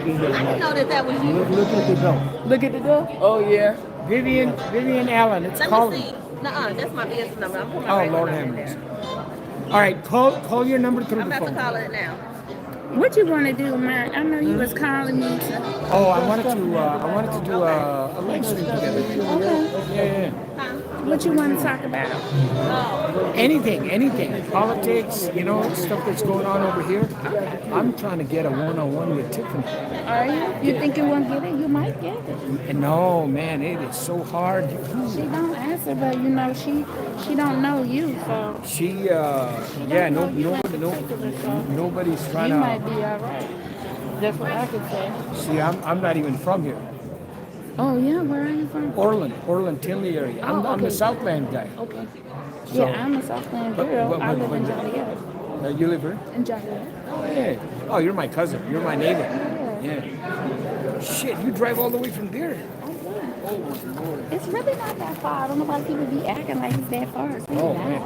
I didn't know that that was you. Look at the door. Look at the door. Oh yeah. Vivian Allen, it's Let me calling. see. Nuh-uh, that's my business number. I'm putting my Oh, regular Lord number have in mercy. there. All right, call your number through I'm the about to phone. call it now. What you want to do, man? I know you was calling me. Oh, I wanted to do a live stream together. Okay. Yeah. Huh? What you want to talk about? Oh, Anything. Politics, stuff that's going on over here. I'm trying to get a one-on-one with Tiffany. Are you? You think you won't get it? You might get it. And no, man, it is so hard. She don't answer, but she don't know you, so She, yeah, nobody's trying you might to. be all right. That's what I could say. See, I'm not even from here. Oh yeah, where are you from? Orland, Tinley area. I'm the Okay. Southland guy. Okay. So- Yeah, I'm a Southland But- girl. but- I live but- in but- Joliet. You live here? In Joliet. Yeah. Oh, you're my cousin. You're my neighbor. Yeah. Yeah. Shit, you drive all the way from there. It's really not that far. I don't know why people be acting like it's that far. It's really Oh, not. man.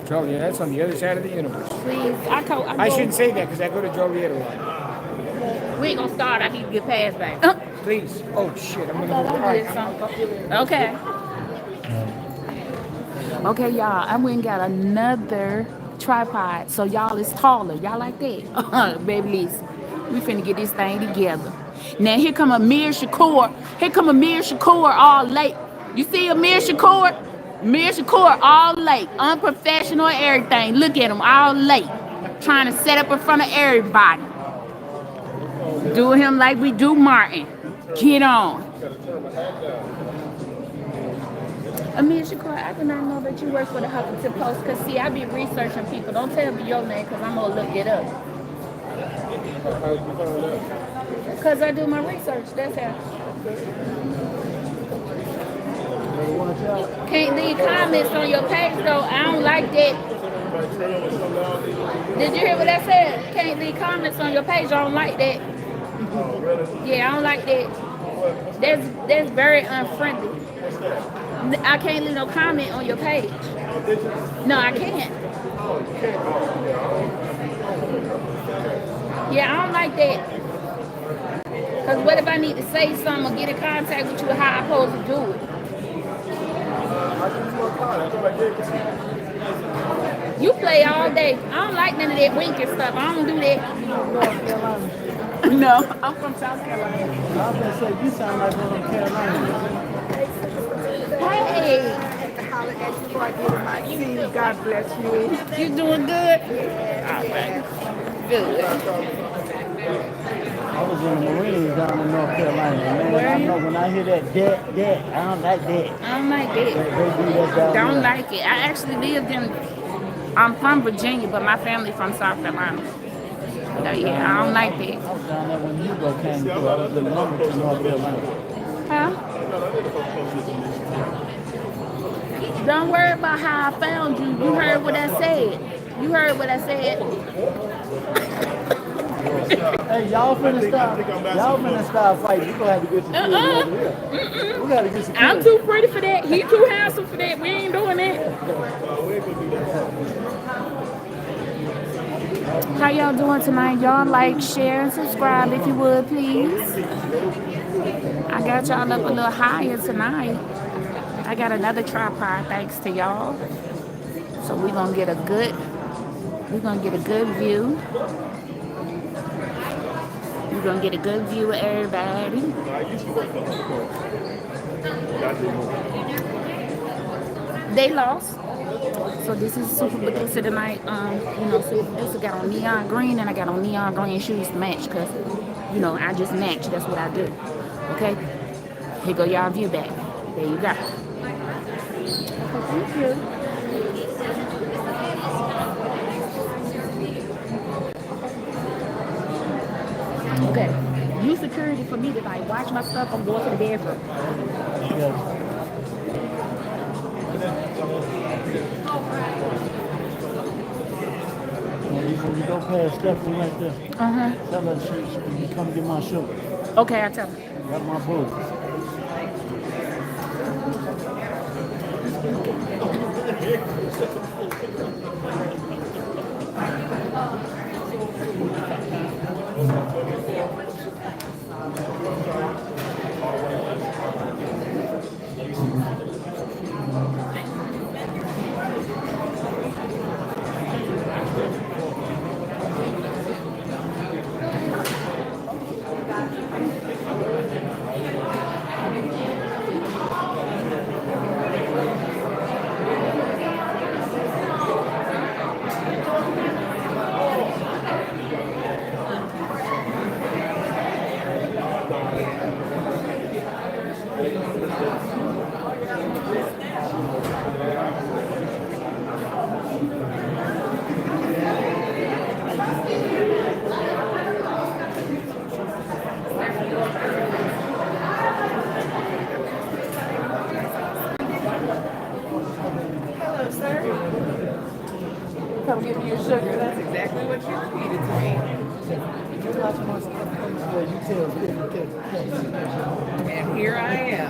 Joliet, that's on the other side of the universe. Please, I shouldn't say that because I go to Joliet a lot. We ain't gonna start. I need to get past back. Please. Oh, shit. I'm going to Thought go. I did something. Okay. Okay, y'all. I went and got another tripod. So y'all is taller. Y'all like that? Baby Lisa. We finna get this thing together. Now here come Amir Shakur. Here come Amir Shakur all late. You see Amir Shakur? Amir Shakur all late. Unprofessional everything. Look at him all late. Trying to set up in front of everybody. Do him like we do Martin. Get on. Amir Shakur, I did not know that you work for the Huffington Post. Because, see, I be researching people. Don't tell me your name because I'm going to look it up. Because I do my research. That's how. Can't leave comments on your page, though. I don't like that. Did you hear what I said? Can't leave comments on your page. I don't like that. Yeah, I don't like that. That's very unfriendly. I can't leave no comment on your page. No, I can't. Yeah, I don't like that. Because what if I need to say something or get in contact with you, how I'm supposed to do it? You play all day. I don't like none of that winking stuff. I don't do that. No, I'm from South Carolina. I was gonna say you sound like one of Carolina. Hey, To holler at you before I get in my seat. God bless you. you doing good? All right. Good. I was in the Marines down in North Carolina. Man, Where I you? know when I hear that, I don't like that. I don't like They that. do that down Don't there. like it. I actually lived in. I'm from Virginia, but my family from South Carolina. So yeah, I don't like I that. was down there when Hugo came through. I was in Lumberton, North Carolina. Huh? Don't worry about how I found you. You heard what I said. You heard what I said. Hey, y'all finna start fighting. You gonna have to get some kids over here. We gotta get some I'm kids. too pretty for that. He too handsome for that. We ain't doing that. How y'all doing tonight? Y'all like, share, and subscribe if you would, please. I got y'all up a little higher tonight. I got another tripod thanks to y'all. So we're gonna get a good view. We're gonna get a good view of everybody. They lost. So this is Super Medusa tonight. Super Medusa got on neon green and I got on neon green shoes to match because, I just match. That's what I do. Okay? Here go y'all view back. There you go. Thank you. Okay. Use security for me tonight. Watch my stuff. I'm going to the bathroom. Yeah. When you go past Stephanie right there, tell her she can come get my sugar. Okay, I tell her. Got my boo. sugar. That's exactly what you feeded to me. You watch my stuff. Yeah, you tell me. And here I am.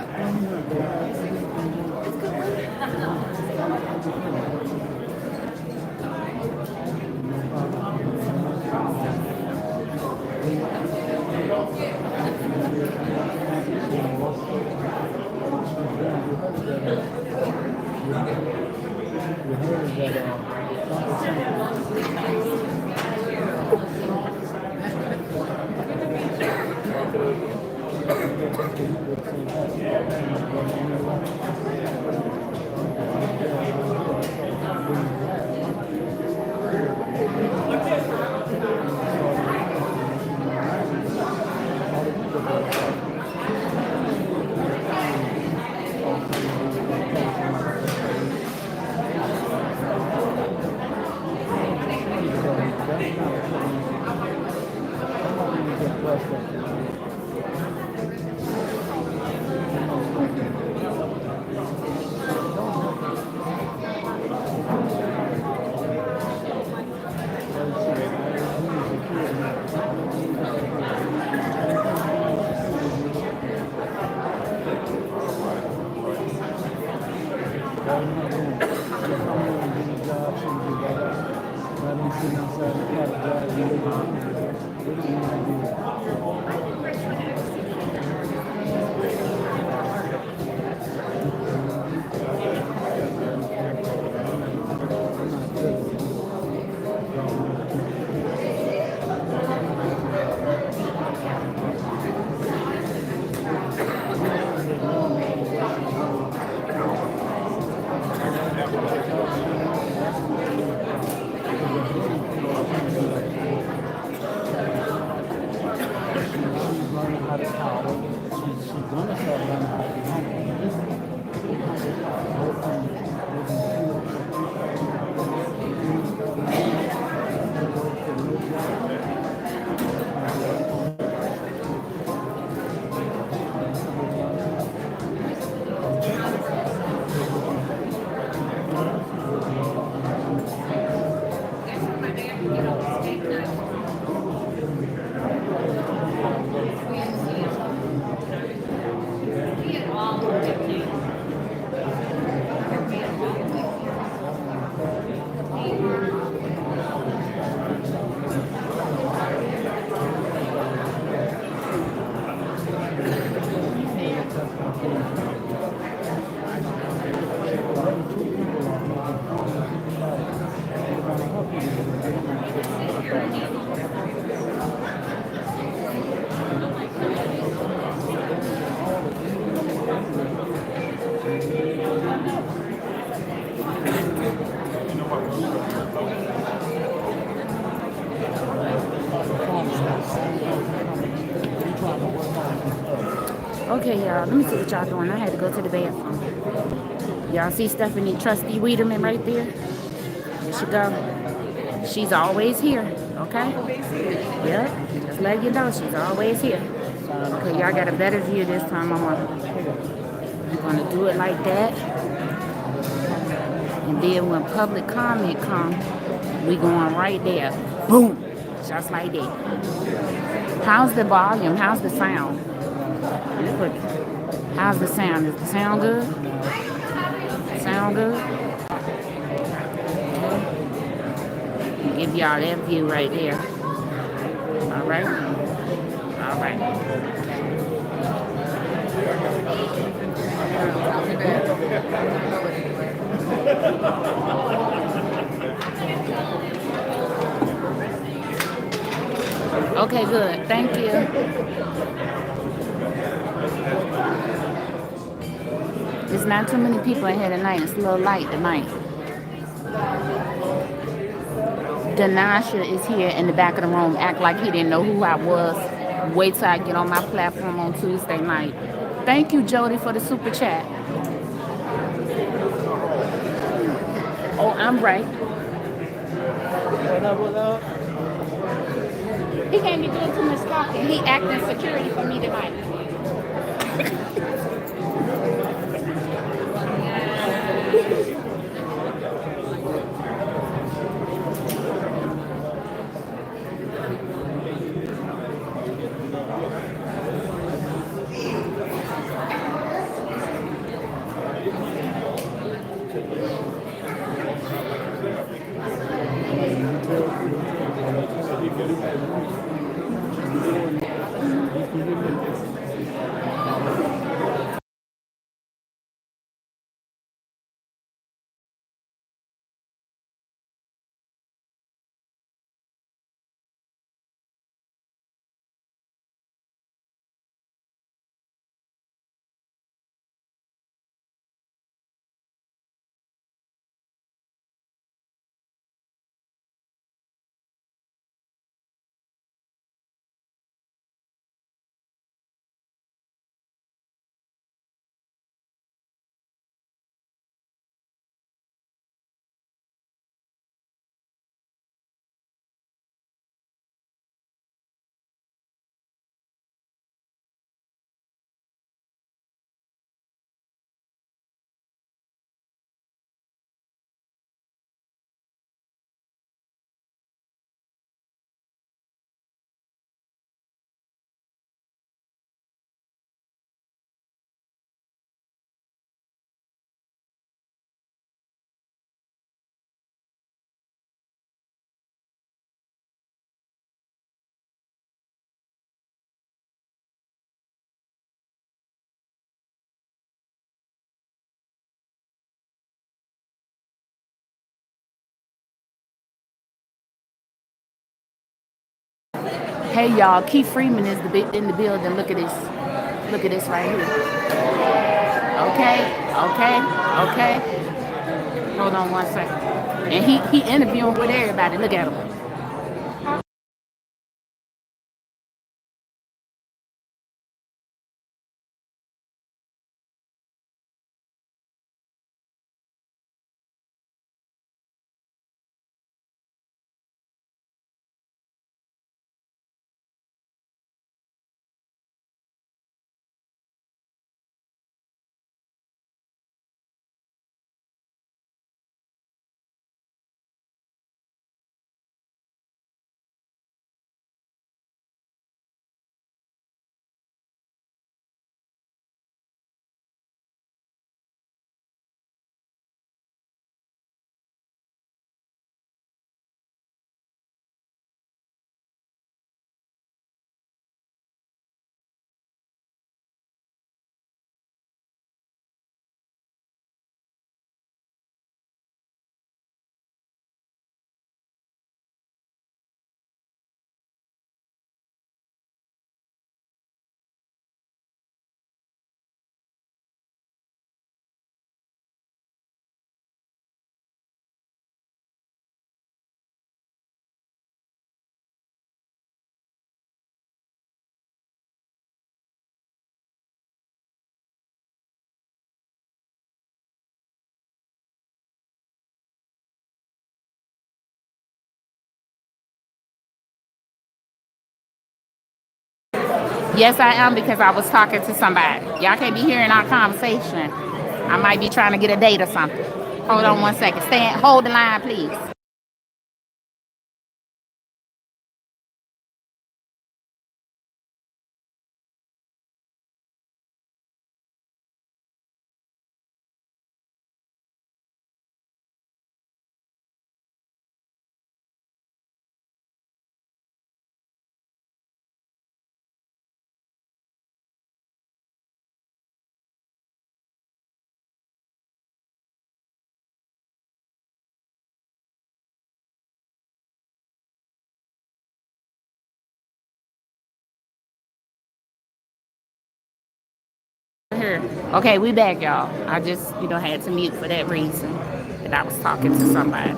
Okay, y'all, let me see what y'all doing. I had to go to the bathroom. Y'all see Stephanie Trusty Wiedemann right there? There she go. She's always here, okay? Yep, just let you know, she's always here. Okay, y'all got a better view this time. I'm gonna do it like that. And then when public comment comes, we going right there. Boom! Just like that. How's the volume? How's the sound? How's the sound? Is the sound good? Sound good? Okay. Give y'all that view right there. All right? All right. Okay, good. Thank you. There's not too many people in here tonight. It's a little light tonight. Danasha is here in the back of the room. Act like he didn't know who I was. Wait till I get on my platform on Tuesday night. Thank you, Jody, for the super chat. Oh, I'm right. He can't be doing too much talking. He acting security for me tonight. Hey y'all, Keith Freeman is in the building. Look at this. Look at this right here. Okay, okay, okay. Hold on one second. And he interviewing with everybody. Look at him. Yes, I am because I was talking to somebody. Y'all can't be hearing our conversation. I might be trying to get a date or something. Hold on one second. Hold the line, please. Here. Okay, we back, y'all. I just, had to mute for that reason. That I was talking to somebody.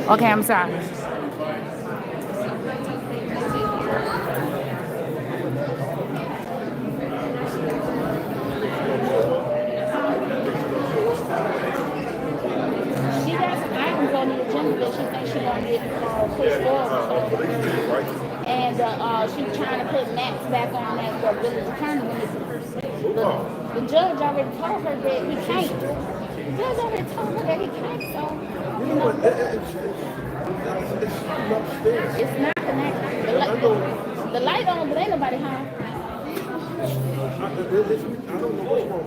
Okay, I'm sorry. She got some items on the agenda that she thinks she's going to get pushed forward. And she's trying to put Max back on that for village attorney. The judge already told her that he can't. The judge already told her that he can't, it's not connected. The light on, but ain't nobody home. I don't know what's wrong.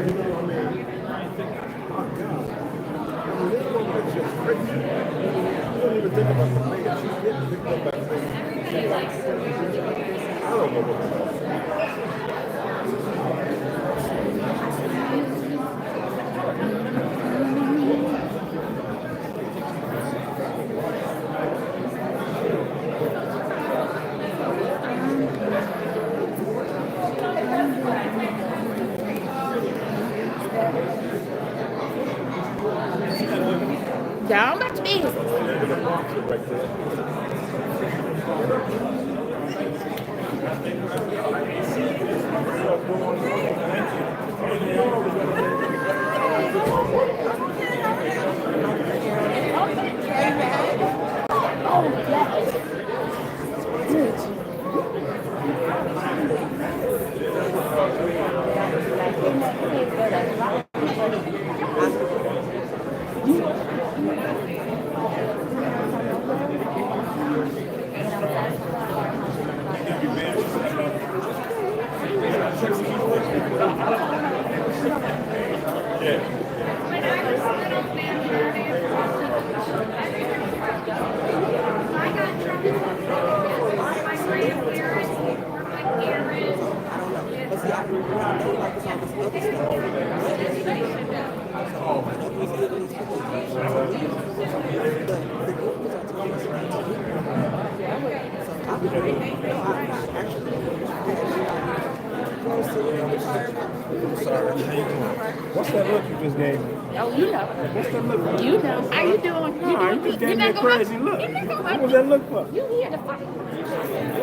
You know what I mean? Oh, God. I mean, this woman is just crazy. You don't even think about the man. She's getting picked up by the man. I don't know what's wrong. Down back to business. Oh, What's that look you just gave me? Oh, you know. What's that look? You know. How you doing? Nah, you just gave me a crazy look. What was that look for? You here to fight?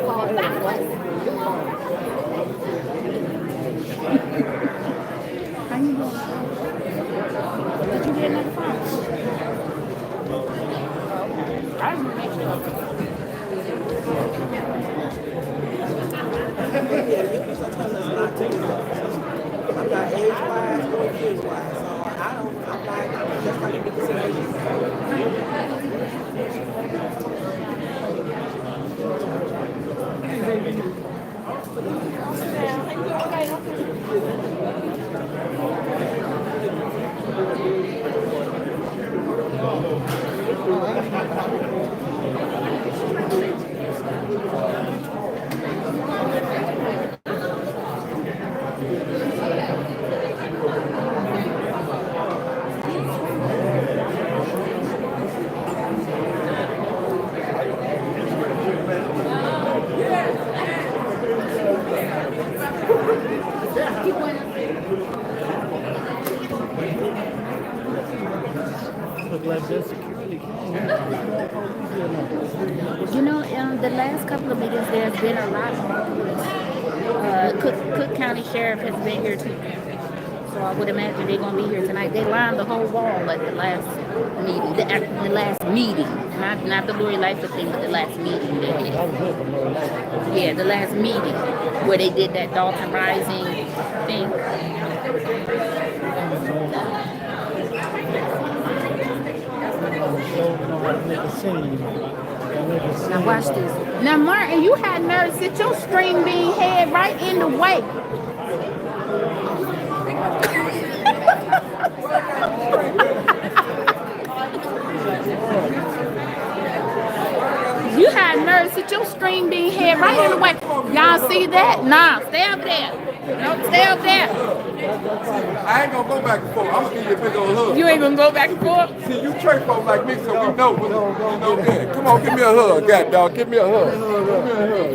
Oh, how you doing? Did you get another phone? I just want to make sure. I'm not age-wise or kids-wise, so I'm like, just like a big You know, in the last couple of meetings, there's been a lot more police. Cook County Sheriff has been here too. So I would imagine they're going to be here tonight. They lined the whole wall at the last meeting. The last meeting. Not the Lori Lightfoot thing, but the last meeting they did. Yeah, the last meeting where they did that Dolton Rising thing. Now watch this. Now Martin, you had nerve to sit your string bean head right in the way. You had nerve to sit your string bean head right in the way. Y'all see that? Nah, stay up there. No, stay up there. I ain't gonna go back and forth. I'm gonna give you a big old hug. You ain't gonna go back and forth? See, you church folk like me, so we know what yeah. Come on, give me a hug, god dog. Give me a hug.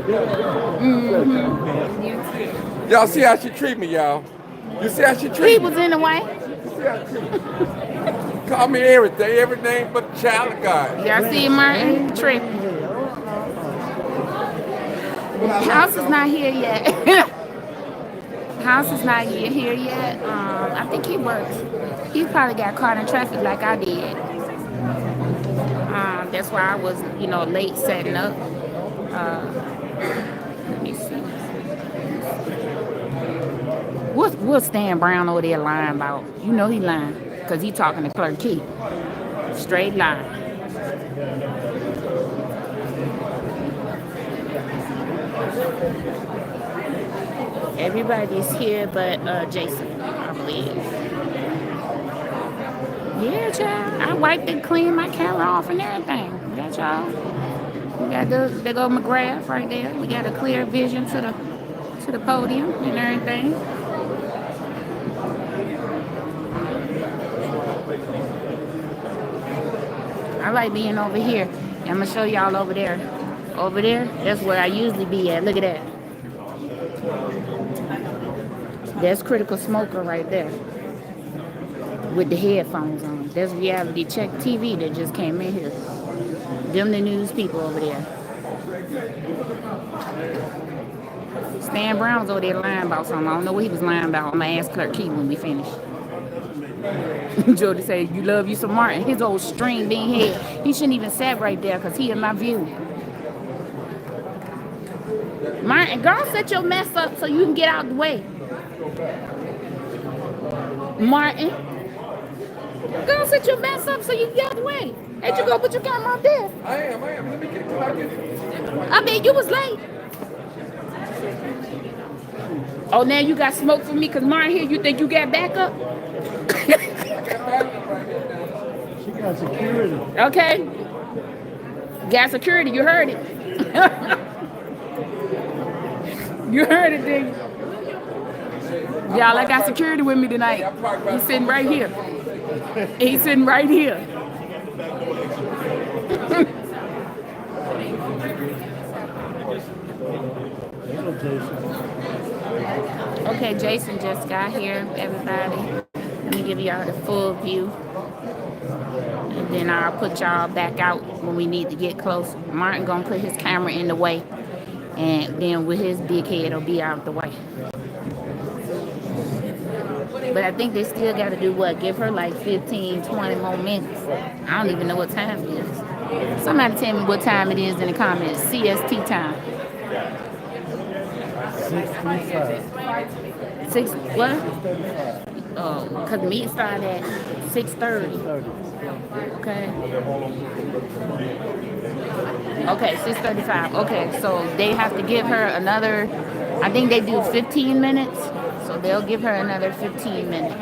Give me a hug. Y'all see how she treat me, y'all? You see how she treat me? He was in the way. You see how she treat me? Call me everything but a child of God. Y'all see Martin tripping. House is not here yet. House is not here yet. I think he works. He probably got caught in traffic like I did. That's why I was, late setting up. Let me see. What's Stan Brown over there lying about? You know he lying because he talking to Clerk Key. Straight line. Everybody's here but Jason, I believe. Yeah, child. I wiped and cleaned my camera off and everything. We got y'all. We got the big old McGrath right there. We got a clear vision to the podium and everything. I like being over here. I'm gonna show y'all over there. Over there, that's where I usually be at. Look at that. That's Critical Smoker right there with the headphones on. That's Reality Check TV that just came in here. Them the news people over there. Stan Brown's over there lying about something. I don't know what he was lying about. I'm going to ask Clerk Key when we finish. Jody said, you love you some Martin. His old string being head. He shouldn't even sat right there because he in my view. Martin, go set your mess up so you can get out the way. Martin, go sit your mess up so you can get out the way. Ain't you go put your camera up there? I am. Let me get it. I mean, you was late. Oh, now you got smoke for me because Martin here. You think you got backup? She got security. Okay. Got security. You heard it. You heard it, didn't you? Y'all, I got security with me tonight. He's sitting right here. He's sitting right here. Okay, Jason just got here, everybody. Let me give y'all the full view. And then I'll put y'all back out when we need to get close. Martin gonna put his camera in the way. And then with his big head, it'll be out the way. But I think they still got to do what? Give her like 15, 20 more minutes. I don't even know what time it is. Somebody tell me what time it is in the comments. CST time. 6:35. 6 what? Oh, because the meeting started at 6:30. Okay. Okay, 6:35. Okay, so they have to give her another, I think they do 15 minutes. So they'll give her another 15 minutes.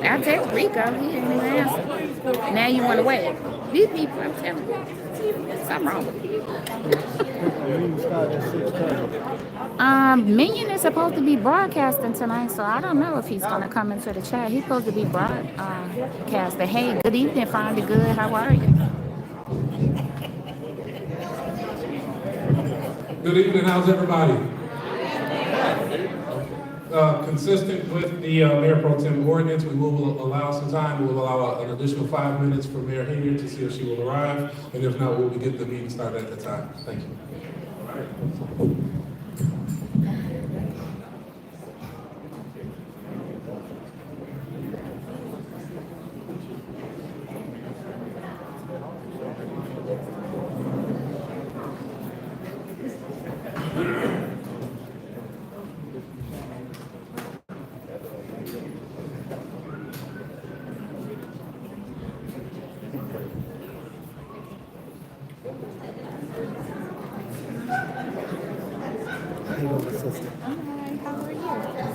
I text Rico, he didn't even answer. Now you want to wait. These people, I'm telling you, something wrong with you. Minion is supposed to be broadcasting tonight, so I don't know if he's going to come into the chat. He's supposed to be broadcasting. Hey, good evening, Find It Good. How are you? Good evening. How's everybody? Consistent with the Mayor Pro Tem ordinance, we will allow some time. We will allow an additional 5 minutes for Mayor Hayner to see if she will arrive, and if not, we'll get the meeting started at the time. Thank you.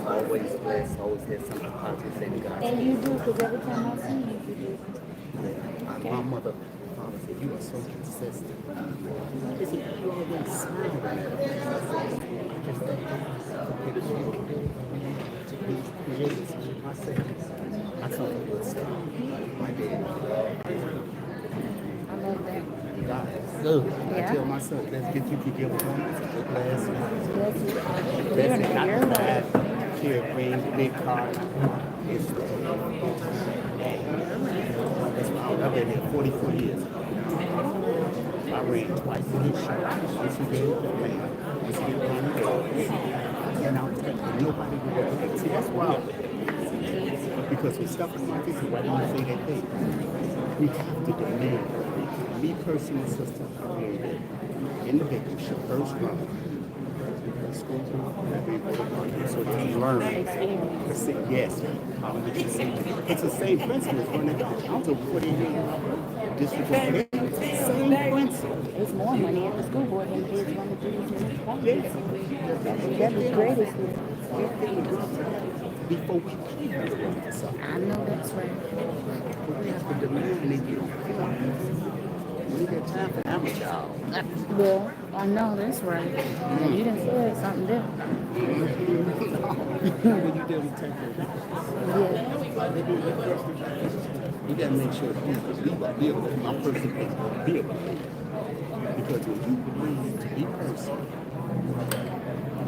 Always blessed, always had something positive to say to God. And you do, because every time I see you, you do. My mother, father said, you are so consistent. Because you always smile at me. Just that I say, I told you good stuff. My dad. I love that. God is good. Yeah. I tell my son, let's get you to give a woman a good glass. You're in Not your bad. Carefree, big car. It's I've been here 44 years. I ran twice in this show. Once you get it, man. Once you get around the door. And nobody would ever. See, that's wild. Because when stuff is like this, why do you say that thing? We have to demand. Me personally, sister, I ran in the victim show, first run. School, so they learn. Yes, it's the same principle as running. I don't know what it is. District same principle. It's more money at the school board than it is running through these municipalities. That was great. Before we can do something. I know that's right. We have to demand it. We got time for amateur. Well, I know that's right. And you didn't say something different. When you deal with temporary. Yeah. You gotta make sure that you be able to, my person is be able to. Because when you believe to be person,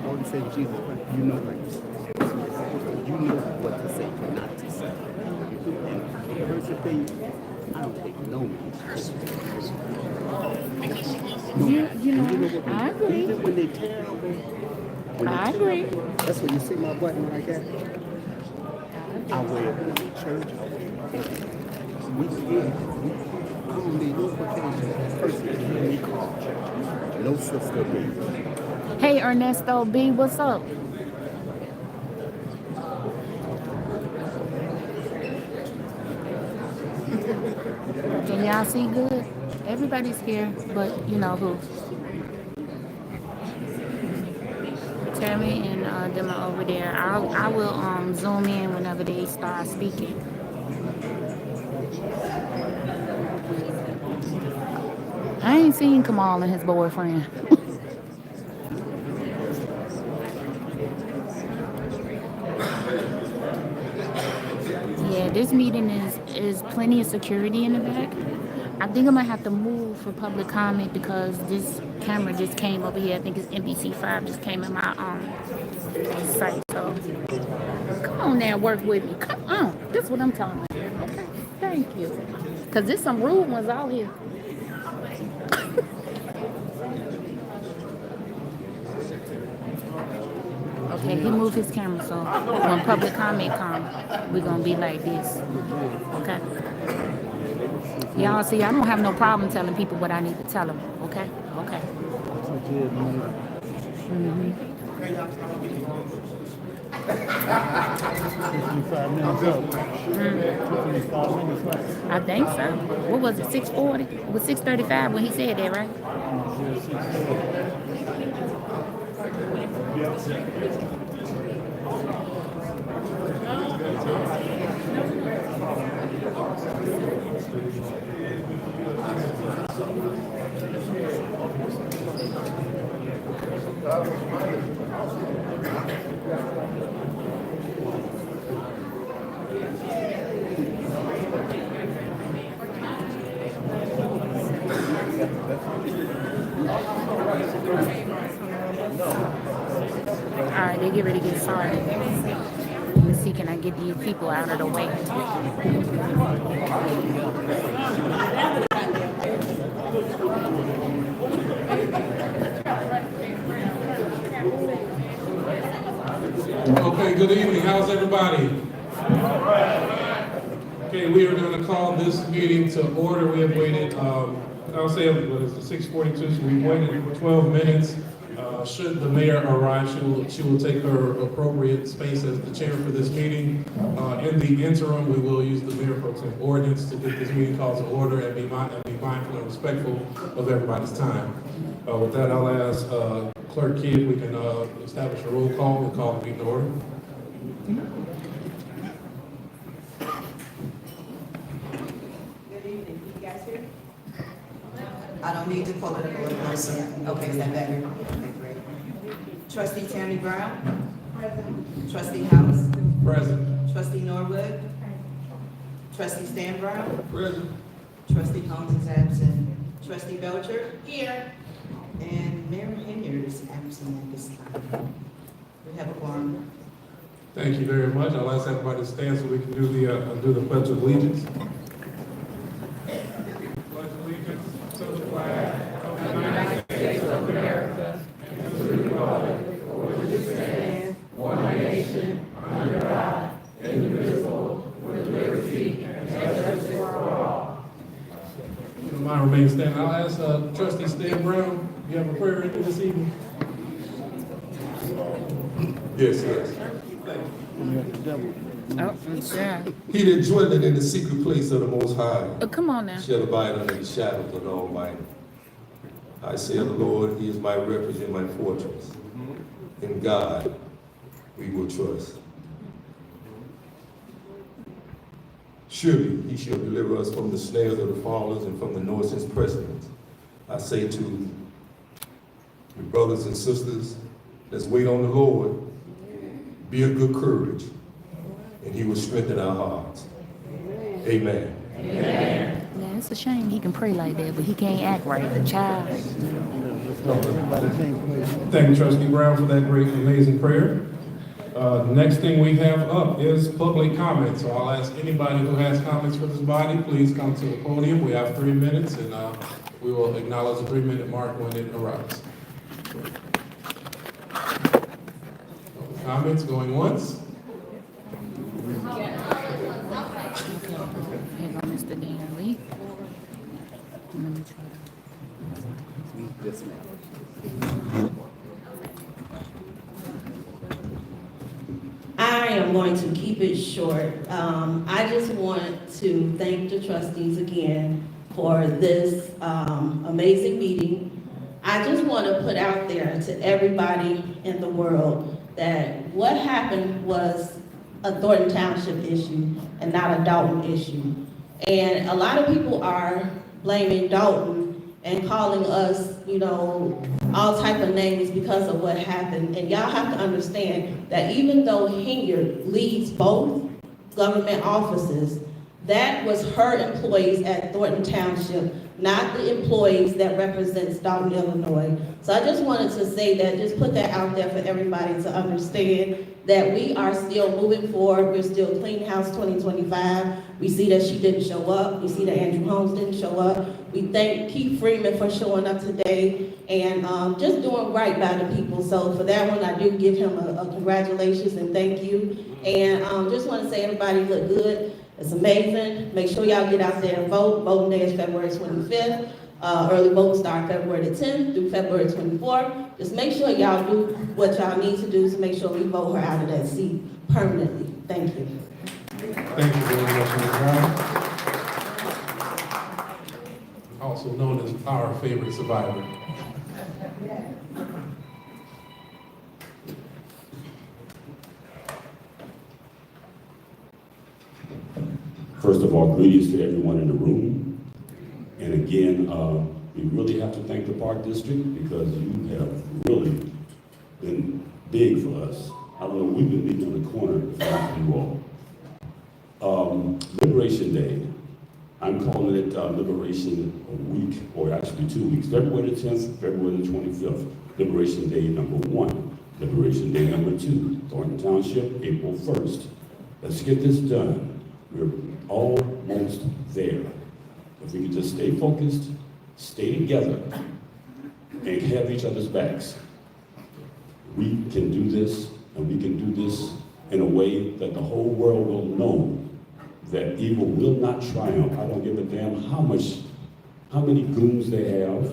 all you say to Jesus, you know things. You know what to say, but not to say. And the person thing, I don't think no man. You know, I agree. Even when they terrible. I agree. That's when you see my button like that. I wear it. I don't need no vacation person to hear me call. No sister B. Hey, Ernesto B, what's up? Can y'all see good? Everybody's here, but you know who. Tammy and them are over there. I will zoom in whenever they start speaking. I ain't seen Kamal and his boyfriend. Yeah, this meeting is plenty of security in the back. I think I'm gonna have to move for public comment because this camera just came over here. I think it's NBC5 just came in my site. So come on now, work with me. Come on, that's what I'm talking about. Okay, thank you. Cause there's some rude ones out here. Okay, he moved his camera, so when public comment comes, we're gonna be like this. Okay. Y'all see, I don't have no problem telling people what I need to tell them. Okay? Okay. Mm-hmm. 55 minutes up. 55 minutes up. I think so. What was it, 6:40? It was 6:35 when he said that, right? All right, they get ready to get started. Let me see, can I get these people out of the way? Okay, good evening. How's everybody? Okay, we are going to call this meeting to order. We have waited, I'll say, what is it, 6:42, so we waited 12 minutes. Should the mayor arrive, she will take her appropriate space as the chair for this meeting. In the interim, we will use the mayor pro tem ordinance to get this meeting called to order and be mindful and respectful of everybody's time. With that, I'll ask Clerk Key if we can establish a roll call and call the meeting to order. Good evening, can you guys hear? I don't need to pull it up a little closer. Okay, is that better? Okay, great. Trustee Tammy Brown? Present. Trustee House? Present. Trustee Norwood? Trustee Stan Brown? Present. Trustee Holmes is absent. Trustee Belcher? Here. And Mayor Henyard is absent at this time. We have a quorum. Thank you very much. I'll ask everybody to stand so we can do the Pledge of Allegiance. Pledge allegiance to the flag of the United States of America and to the republic for which it stands, one nation, under God, indivisible, with liberty and justice for all. If you don't mind remaining standing, I'll ask Trustee Stan Brown, you have a prayer in this evening? Yes, yes. Oh, yeah. He that dwelleth in the secret place of the Most High Oh, come on now. shall abide under the shadows of the Almighty. I say of the Lord, He is my refuge and my fortress. In God we will trust. Surely He shall deliver us from the snares of the fowlers and from the noisome pestilence. I say to the brothers and sisters, let's wait on the Lord. Be of good courage, and He will strengthen our hearts. Amen. Man, it's a shame he can pray like that, but he can't act right. The child. Thank you, Trustee Brown, for that great, amazing prayer. Next thing we have up is public comment. So I'll ask anybody who has comments for this body, please come to the podium. We have 3 minutes, and we will acknowledge the 3-minute mark when it arrives. Comments going once? Here go Mr. Dan Lee. Yes, ma'am. I am going to keep it short. I just want to thank the trustees again for this amazing meeting. I just want to put out there to everybody in the world that what happened was a Thornton Township issue and not a Dolton issue. And a lot of people are blaming Dolton and calling us, you know, all type of names because of what happened. And y'all have to understand that even though Hilliard leads both government offices, that was her employees at Thornton Township, not the employees that represents Dolton, Illinois. So I just wanted to say that, just put that out there for everybody to understand that we are still moving forward. We're still Clean House 2025. We see that she didn't show up. We see that Andrew Holmes didn't show up. We thank Keith Freeman for showing up today and just doing right by the people. So for that one, I do give him a congratulations and thank you. And just want to say everybody look good. It's amazing. Make sure y'all get out there and vote. Voting day is February 25th. Early voting start February the 10th through February 24th. Just make sure y'all do what y'all need to do to make sure we vote her out of that seat permanently. Thank you. Thank you very much, Ms. Brown. Also known as our favorite survivor. First of all, greetings to everyone in the room. And again, we really have to thank the Park District because you have really been big for us. I don't know, we've been meeting on the corner for you all. Liberation Day, I'm calling it Liberation Week, or actually 2 weeks. February the 10th, February the 25th, Liberation Day number 1. Liberation Day number 2, Thornton Township, April 1st. Let's get this done. We're almost there. If we could just stay focused, stay together, and have each other's backs, we can do this, and we can do this in a way that the whole world will know that evil will not triumph. I don't give a damn how many goons they have.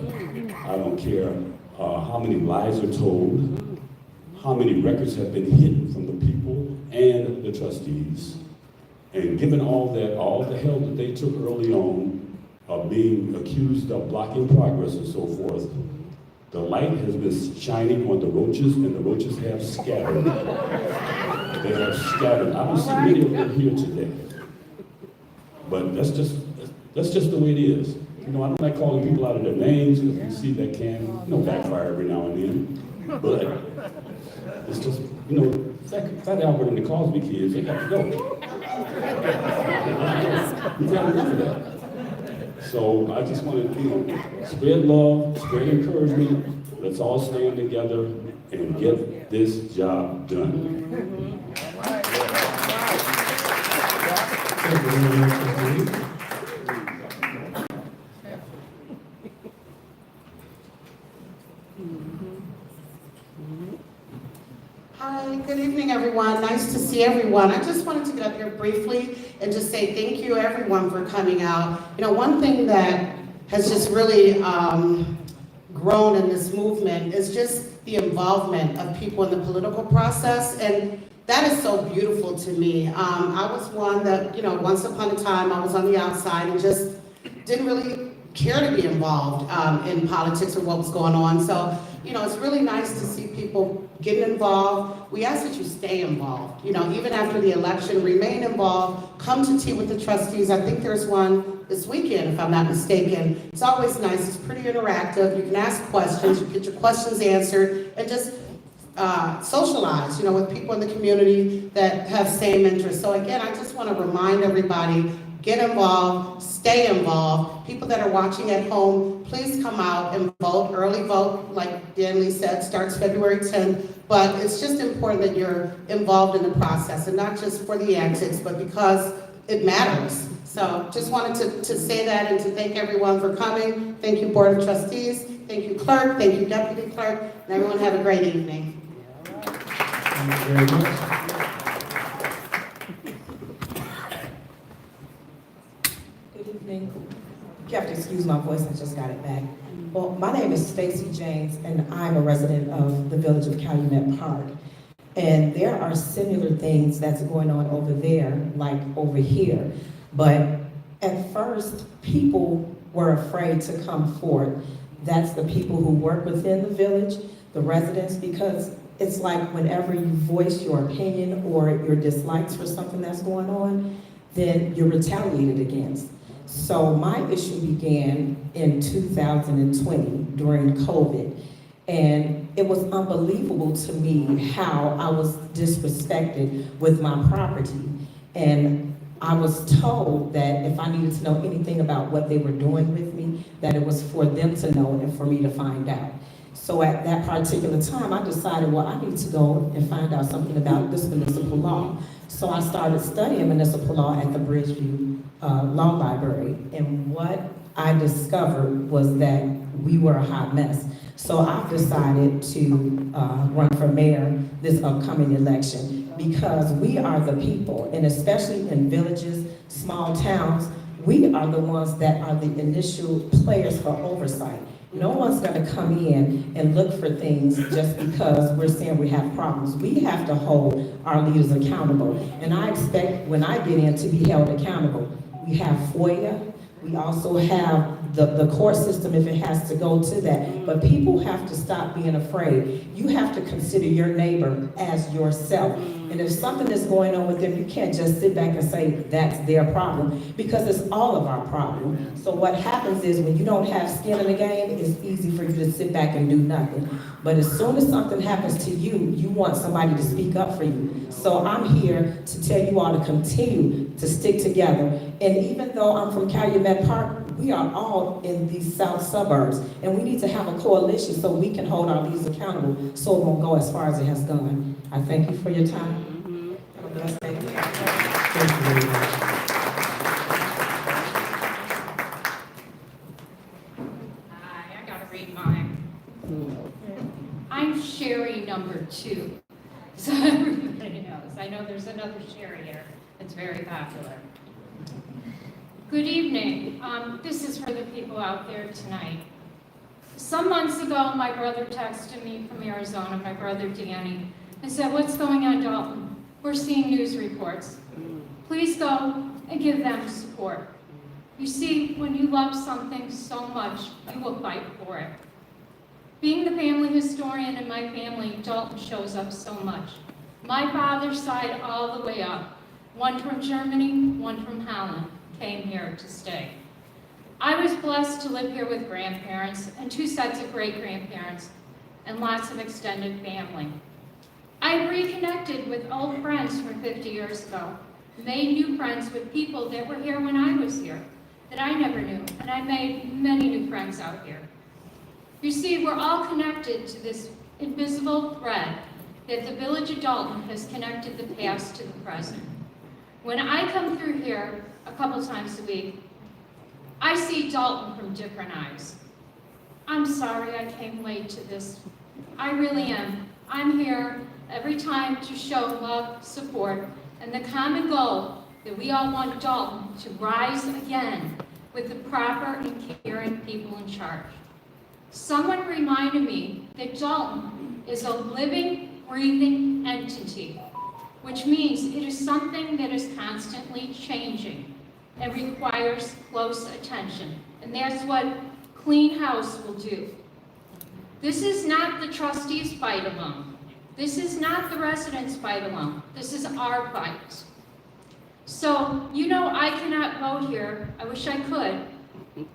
I don't care how many lies are told, how many records have been hidden from the people and the trustees. And given all the hell that they took early on, of being accused of blocking progress and so forth, the light has been shining on the roaches, and the roaches have scattered. They have scattered. I don't see many of them here today. But that's just the way it is. You know, I don't like calling people out of their names, because you see that can, backfire every now and then. But it's just, Fat Albert and the Cosby kids, they got to go. You got to go for that. So I just want to, spread love, spread encouragement. Let's all stand together and get this job done. Thank you very much, Mr. Lee. Hi, good evening, everyone. Nice to see everyone. I just wanted to get up here briefly and just say thank you, everyone, for coming out. One thing that has just really grown in this movement is just the involvement of people in the political process, and that is so beautiful to me. I was one that, once upon a time, I was on the outside and just didn't really care to be involved in politics or what was going on. So, it's really nice to see people getting involved. We ask that you stay involved. Even after the election, remain involved. Come to tea with the trustees. I think there's one this weekend, if I'm not mistaken. It's always nice. It's pretty interactive. You can ask questions. You get your questions answered, and just socialize, with people in the community that have same interests. So again, I just want to remind everybody, get involved, stay involved. People that are watching at home, please come out and vote. Early vote, like Dan Lee said, starts February 10th. But it's just important that you're involved in the process, and not just for the antics, but because it matters. So just wanted to say that and to thank everyone for coming. Thank you, Board of Trustees. Thank you, Clerk. Thank you, Deputy Clerk. And everyone have a great evening. Thank you very much. Good evening. You have to excuse my voice, I just got it back. Well, my name is Stacy James, and I'm a resident of the village of Calumet Park. And there are similar things that's going on over there, like over here. But at first, people were afraid to come forward. That's the people who work within the village, the residents, because it's like whenever you voice your opinion or your dislikes for something that's going on, then you're retaliated against. So my issue began in 2020 during COVID. And it was unbelievable to me how I was disrespected with my property. And I was told that if I needed to know anything about what they were doing with me, that it was for them to know and for me to find out. So at that particular time, I decided, well, I need to go and find out something about this municipal law. So I started studying municipal law at the Bridgeview Law Library. And what I discovered was that we were a hot mess. So I've decided to run for mayor this upcoming election because we are the people, and especially in villages, small towns, we are the ones that are the initial players for oversight. No one's gonna come in and look for things just because we're saying we have problems. We have to hold our leaders accountable. And I expect when I get in to be held accountable. We have FOIA, we also have the court system if it has to go to that. But people have to stop being afraid. You have to consider your neighbor as yourself. And if something is going on with them, you can't just sit back and say that's their problem, because it's all of our problem. So what happens is when you don't have skin in the game, it's easy for you to sit back and do nothing. But as soon as something happens to you, you want somebody to speak up for you. So I'm here to tell you all to continue to stick together. And even though I'm from Calumet Park, we are all in these south suburbs, and we need to have a coalition so we can hold our leaders accountable so it won't go as far as it has gone. I thank you for your time. Have a blessed day. Thank you very much. I gotta read mine. I'm Sherry number 2, so everybody knows. I know there's another Sherry here. It's very popular. Good evening. This is for the people out there tonight. Some months ago, my brother texted me from Arizona, my brother Danny, and said, "What's going on, Dalton? We're seeing news reports. Please go and give them support." You see, when you love something so much, you will fight for it. Being the family historian in my family, Dalton shows up so much. My father's side all the way up, one from Germany, one from Holland, came here to stay. I was blessed to live here with grandparents and 2 sets of great-grandparents and lots of extended family. I reconnected with old friends from 50 years ago, made new friends with people that were here when I was here, that I never knew, and I made many new friends out here. You see, we're all connected to this invisible thread that the village of Dolton has connected the past to the present. When I come through here a couple times a week, I see Dolton from different eyes. I'm sorry I came late to this. I really am. I'm here every time to show love, support, and the common goal that we all want Dolton to rise again with the proper and caring people in charge. Someone reminded me that Dolton is a living, breathing entity, which means it is something that is constantly changing and requires close attention. And that's what Clean House will do. This is not the trustees' fight alone. This is not the residents' fight alone. This is our fight. So, you know I cannot vote here. I wish I could.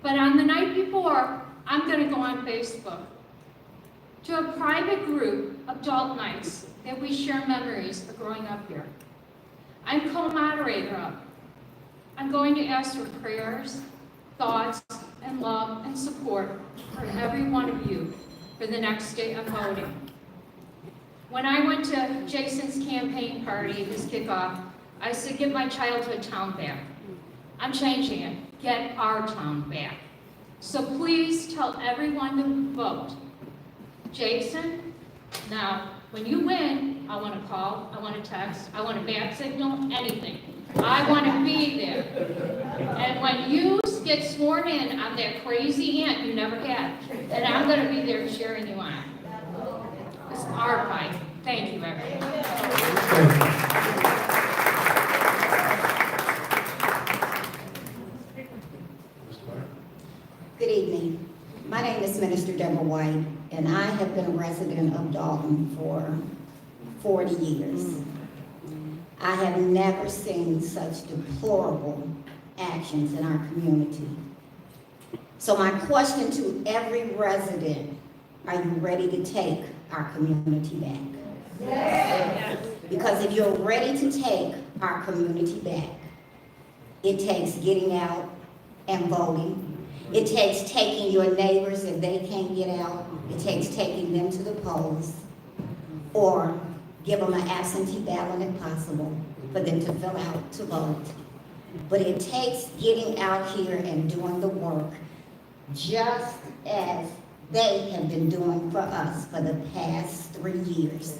But on the night before, I'm going to go on Facebook to a private group of Daltonites that we share memories of growing up here. I'm co-moderator of it. I'm going to ask for prayers, thoughts, and love and support for every one of you for the next day of voting. When I went to Jason's campaign party, his kickoff, I said, "Get my childhood town back." I'm changing it. Get our town back. So please tell everyone to vote. Jason, now, when you win, I want to call, I want to text, I want a bat signal, anything. I want to be there. And when you get sworn in, I'm that crazy aunt you never had. And I'm going to be there cheering you on. It's our fight. Thank you, everyone. Good evening. My name is Minister Deborah White, and I have been a resident of Dolton for 40 years. I have never seen such deplorable actions in our community. So my question to every resident, are you ready to take our community back? Yes. Because if you're ready to take our community back, it takes getting out and voting. It takes taking your neighbors if they can't get out. It takes taking them to the polls, or give them an absentee ballot if possible for them to fill out to vote. But it takes getting out here and doing the work just as they have been doing for us for the past 3 years.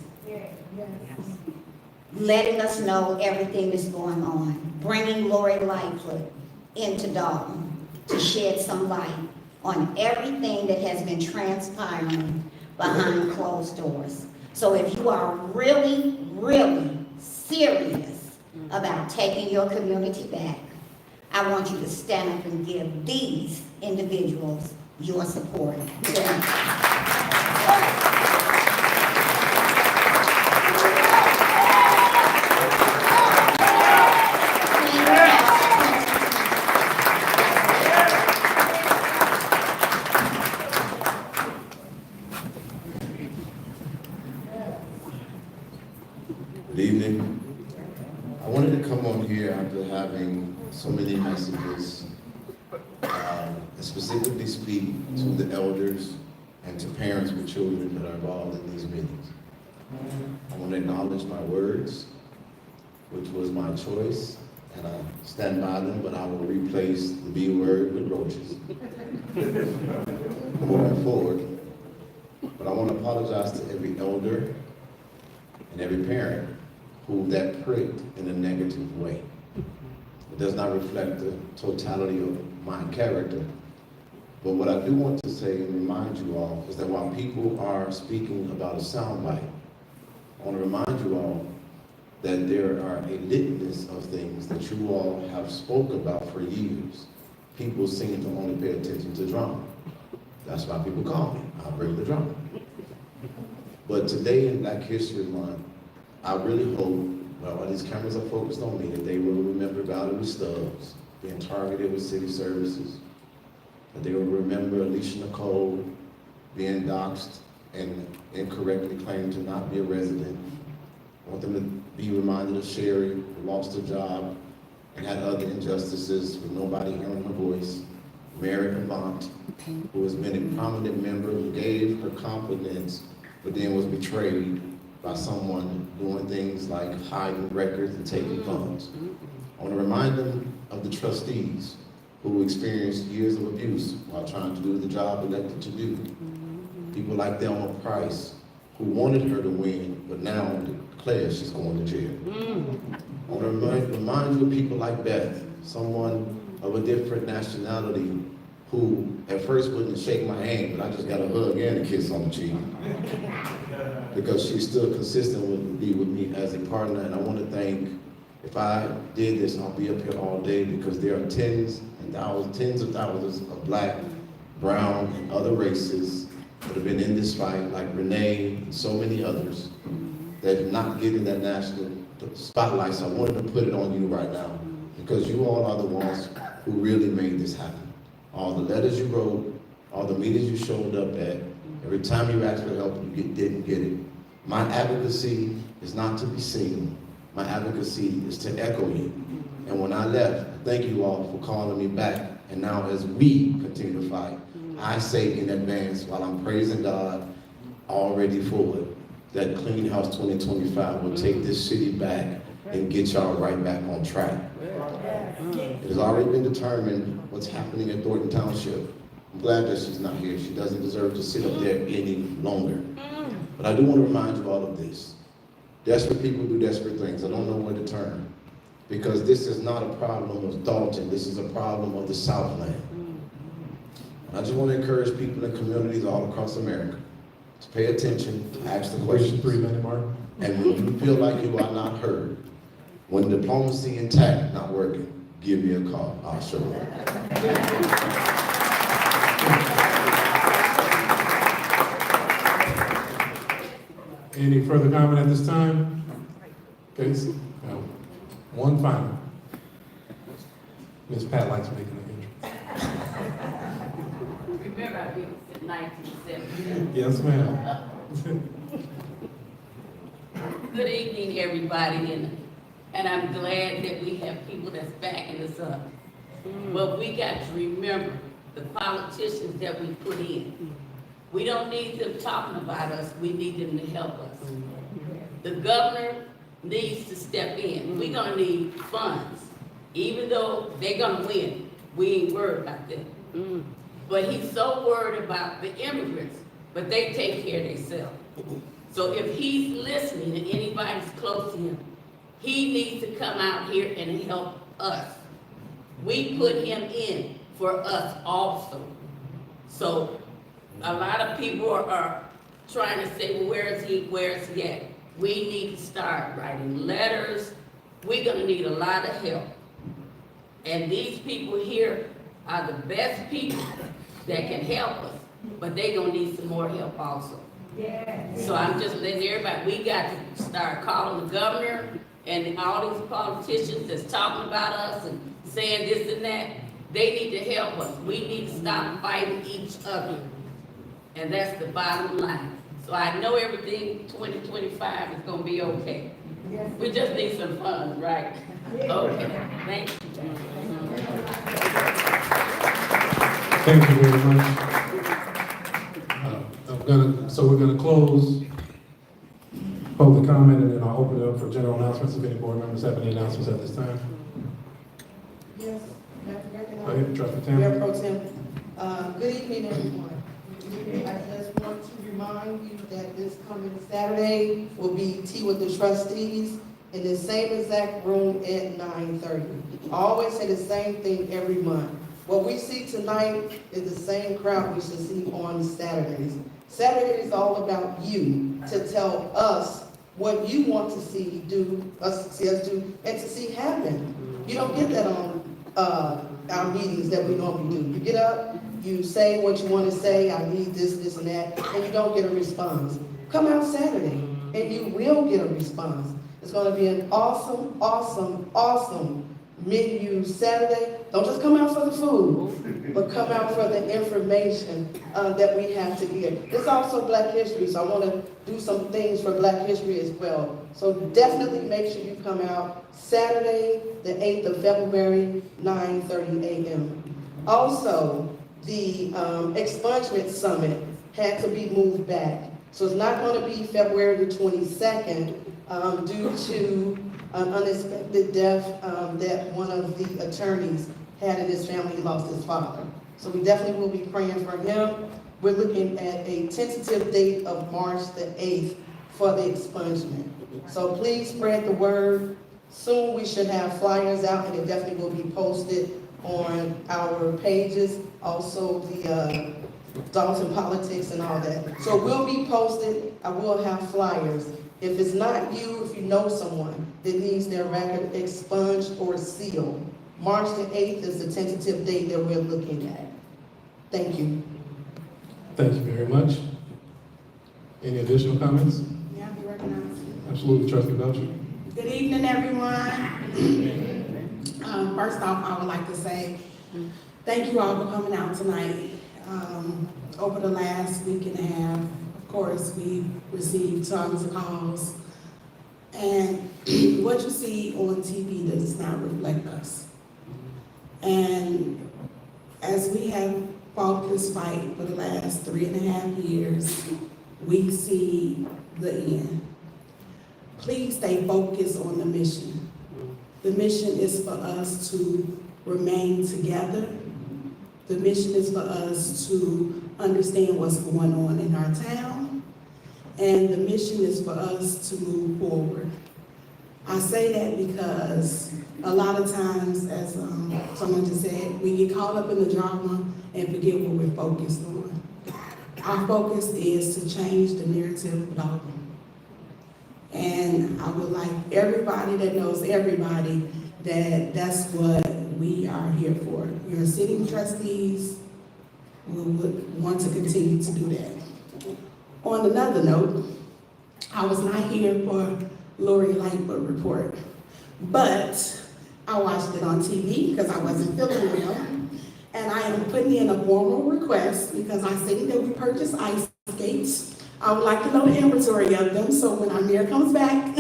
Letting us know everything that's going on, bringing Lori Lightfoot into Dolton to shed some light on everything that has been transpiring behind closed doors. So if you are really, really serious about taking your community back, I want you to stand up and give these individuals your support tonight. Good evening. I wanted to come on here after having so many messages, and specifically speak to the elders and to parents with children that are involved in these meetings. I want to acknowledge my words, which was my choice, and I stand by them, but I will replace the B word with roaches moving forward. But I want to apologize to every elder and every parent who that pricked in a negative way. It does not reflect the totality of my character. But what I do want to say and remind you all is that while people are speaking about a soundbite, I want to remind you all that there are a litany of things that you all have spoke about for years. People seem to only pay attention to drama. That's why people call me. I'll bring the drama. But today in Black History Month, I really hope, well, while these cameras are focused on me, that they will remember Valerie Stubbs being targeted with city services, that they will remember Alicia Nicole being doxxed and incorrectly claimed to not be a resident. I want them to be reminded of Sherry, who lost her job and had other injustices with nobody hearing her voice. Mary Avant, who has been a prominent member who gave her confidence, but then was betrayed by someone doing things like hiding records and taking funds. I want to remind them of the trustees who experienced years of abuse while trying to do the job elected to do. People like Thelma Price, who wanted her to win, but now declares she's going to jail. I want to remind you of people like Beth, someone of a different nationality who at first wouldn't shake my hand, but I just got a hug and a kiss on the cheek. Because she's still consistent with me as a partner, and I want to thank, if I did this, I'll be up here all day, because there are tens of thousands of Black, brown, and other races that have been in this fight, like Renee and so many others, that are not getting that national spotlight. So I wanted to put it on you right now, because you all are the ones who really made this happen. All the letters you wrote, all the meetings you showed up at, every time you asked for help, you didn't get it. My advocacy is not to be seen. My advocacy is to echo you. And when I left, thank you all for calling me back. And now as we continue to fight, I say in advance, while I'm praising God already forward, that Clean House 2025 will take this city back and get y'all right back on track. It has already been determined what's happening at Dolton Township. I'm glad that she's not here. She doesn't deserve to sit up there any longer. But I do want to remind you all of this. Desperate people do desperate things. I don't know where to turn. Because this is not a problem of Dolton. This is a problem of the Southland. And I just want to encourage people in communities all across America to pay attention, to ask the questions. 3-minute mark. And when you feel like you are not heard, when diplomacy and tact not working, give me a call. I'll show you. Any further comment at this time? Okay, so, one final. Ms. Pat likes making an intro. Remember, I've been since 1970. Yes, ma'am. Good evening, everybody, and I'm glad that we have people that's backing us up. But we got to remember the politicians that we put in. We don't need them talking about us, we need them to help us. The governor needs to step in. We're gonna need funds. Even though they're gonna win, we ain't worried about them. But he's so worried about the immigrants, but they take care of themselves. So if he's listening and anybody's close to him, he needs to come out here and help us. We put him in for us also. So a lot of people are trying to say, well, where is he at? We need to start writing letters. We're gonna need a lot of help. And these people here are the best people that can help us, but they're gonna need some more help also. So I'm just letting everybody, we got to start calling the governor and all these politicians that's talking about us and saying this and that. They need to help us. We need to stop fighting each other. And that's the bottom line. So I know everything 2025 is gonna be okay. We just need some funds, right? Okay, thank you. Thank you very much. We're gonna close public comment, and then I'll open it up for general announcements if any board members have any announcements at this time. Yes, Go ahead, Trustee Mayor Tam. Pro Tem. Good evening, everyone. I just want to remind you that this coming Saturday will be Tea with the Trustees in the same exact room at 9:30. I always say the same thing every month. What we see tonight is the same crowd we should see on Saturdays. Saturday is all about you, to tell us what you want to see us do, and to see happen. You don't get that on our meetings that we normally do. You get up, you say what you want to say, I need this, this, and that, and you don't get a response. Come out Saturday, and you will get a response. It's going to be an awesome, awesome, awesome menu Saturday. Don't just come out for the food, but come out for the information that we have to give. It's also Black History, so I want to do some things for Black History as well. So definitely make sure you come out Saturday, the 8th of February, 9:30 a.m. Also, the expungement summit had to be moved back. So it's not going to be February the 22nd due to an unexpected death that one of the attorneys had in his family. He lost his father. So we definitely will be praying for him. We're looking at a tentative date of March the 8th for the expungement. So please spread the word. Soon we should have flyers out, and it definitely will be posted on our pages, also the Dolton politics and all that. So it will be posted. I will have flyers. If it's not you, if you know someone that needs their record expunged or sealed, March the 8th is the tentative date that we're looking at. Thank you. Thank you very much. Any additional comments? May I be recognized? Absolutely, Trustee Belcher. Good evening, everyone. First off, I would like to say thank you all for coming out tonight. Over the last week and a half, of course, we received tons of calls. And what you see on TV does not reflect us. And as we have fought this fight for the last 3.5 years, we see the end. Please stay focused on the mission. The mission is for us to remain together. The mission is for us to understand what's going on in our town. And the mission is for us to move forward. I say that because a lot of times, as someone just said, we get caught up in the drama and forget what we're focused on. Our focus is to change the narrative of Dolton. And I would like everybody that knows everybody that that's what we are here for. Your sitting trustees would want to continue to do that. On another note, I was not here for Lori Lightfoot report, but I watched it on TV because I wasn't feeling well. And I am putting in a formal request because I see that we purchased ice skates. I would like to know the inventory of them, so when our mayor comes back,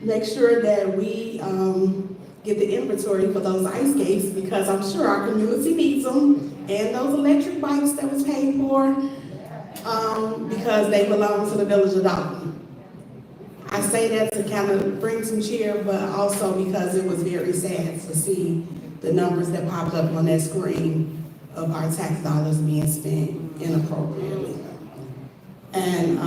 make sure that we get the inventory for those ice skates, because I'm sure our community needs them, and those electric bikes that was paid for, because they belong to the village of Dolton. I say that to kind of bring some cheer, but also because it was very sad to see the numbers that popped up on that screen of our tax dollars being spent inappropriately. And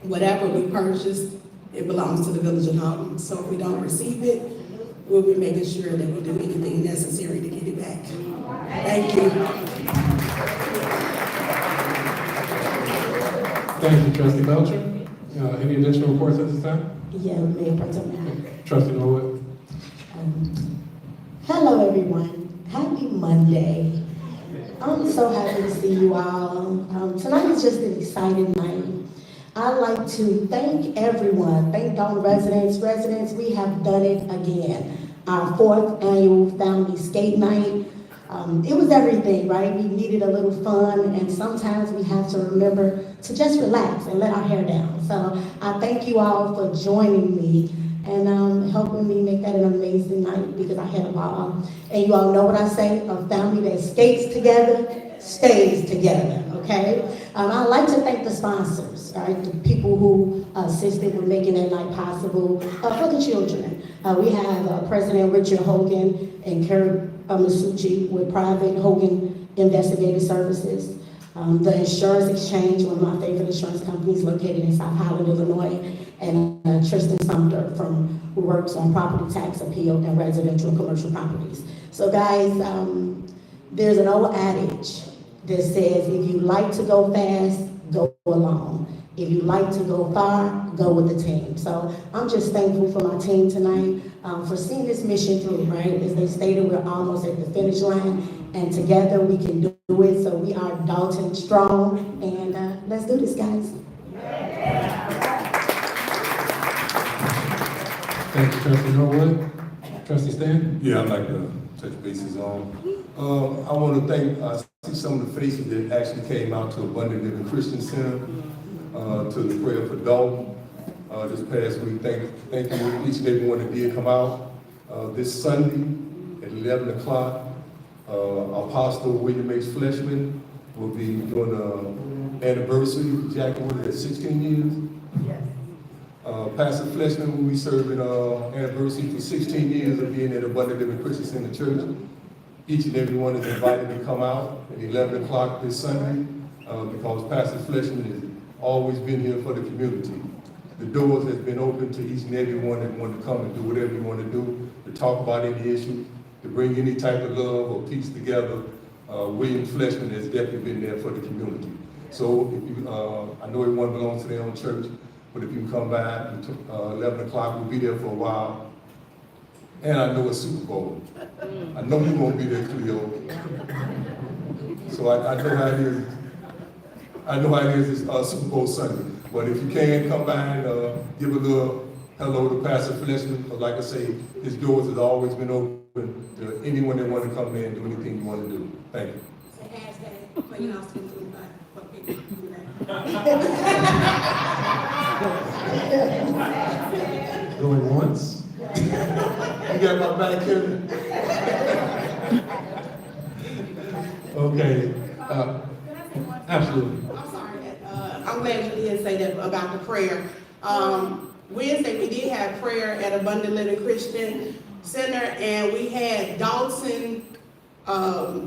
whatever we purchased, it belongs to the village of Dolton. So if we don't receive it, we'll be making sure that we do anything necessary to get it back. Thank you. Thank you, Trustee Belcher. Any additional reports at this time? Yeah, Mayor Pro Tem. Trustee Norwood. Hello, everyone. Happy Monday. I'm so happy to see you all. Tonight is just an exciting night. I'd like to thank everyone, thank Dolton residents. We have done it again. Our 4th annual family skate night. It was everything, right? We needed a little fun, and sometimes we have to remember to just relax and let our hair down. So I thank you all for joining me and helping me make that an amazing night, because I had a ball. And you all know what I say, a family that skates together stays together, okay? I'd like to thank the sponsors, right? The people who assisted with making that night possible for the children. We have President Richard Hogan and Karen Masucci with Private Hogan Investigative Services. The Insurance Exchange, one of my favorite insurance companies located in South Holland, Illinois, and Tristan Sumter who works on property tax appeal and residential and commercial properties. So guys, there's an old adage that says, if you like to go fast, go alone. If you like to go far, go with the team. So I'm just thankful for my team tonight, for seeing this mission through, right? As they stated, we're almost at the finish line, and together we can do it. So we are Dolton strong, and let's do this, guys. Thank you, Trustee Norwood. Trustee Stan? Yeah, I'd like to touch bases on. I want to thank, I see some of the faces that actually came out to Abundant Living Christian Center, to the prayer for Dolton this past week. Thank you each and every one that did come out. This Sunday at 11 o'clock, Apostle William H. Fleshman will be doing an anniversary. Jackie, what is that, 16 years? Yes. Pastor Fleshman will be serving anniversary for 16 years of being at Abundant Living Christian Center Church. Each and every one is invited to come out at 11 o'clock this Sunday, because Pastor Fleshman has always been here for the community. The doors have been open to each and every one that want to come and do whatever you want to do, to talk about any issue, to bring any type of love or peace together. William Fleshman has definitely been there for the community. So if you, I know everyone belongs to their own church, but if you come by, 11 o'clock, we'll be there for a while. And I know it's Super Bowl. I know you won't be there, Cleo. So I know how it is. I know how it is this Super Bowl Sunday. But if you can, come by and give a little hello to Pastor Fleshman. Because like I say, his doors have always been open to anyone that want to come in and do anything you want to do. Thank you. Hashtag, but you know, for people to do that. Going once? You got my back here? Okay. Absolutely. I'm sorry. I'm glad you did say that about the prayer. Wednesday, we did have prayer at Abundant Living Christian Center, and we had Dolton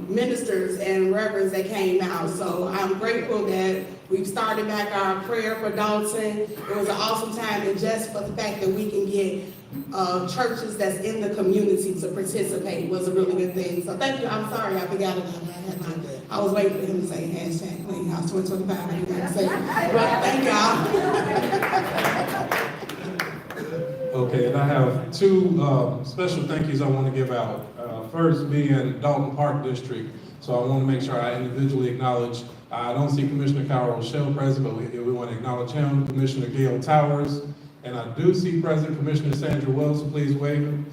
ministers and reverends that came out. So I'm grateful that We've started back our prayer for Dolton. It was an awesome time, and just for the fact that we can get churches that's in the community to participate was a really good thing. So thank you. I'm sorry I forgot about that. I was waiting for him to say hashtag Clean House 2025. I didn't want to say it. But thank y'all. Okay, and I have two special thank yous I want to give out. First being Dolton Park District. So I want to make sure I individually acknowledge, I don't see Commissioner Kyle Rochelle present, but we want to acknowledge him, Commissioner Gail Towers, and I do see present Commissioner Sandra Wells, so please wave.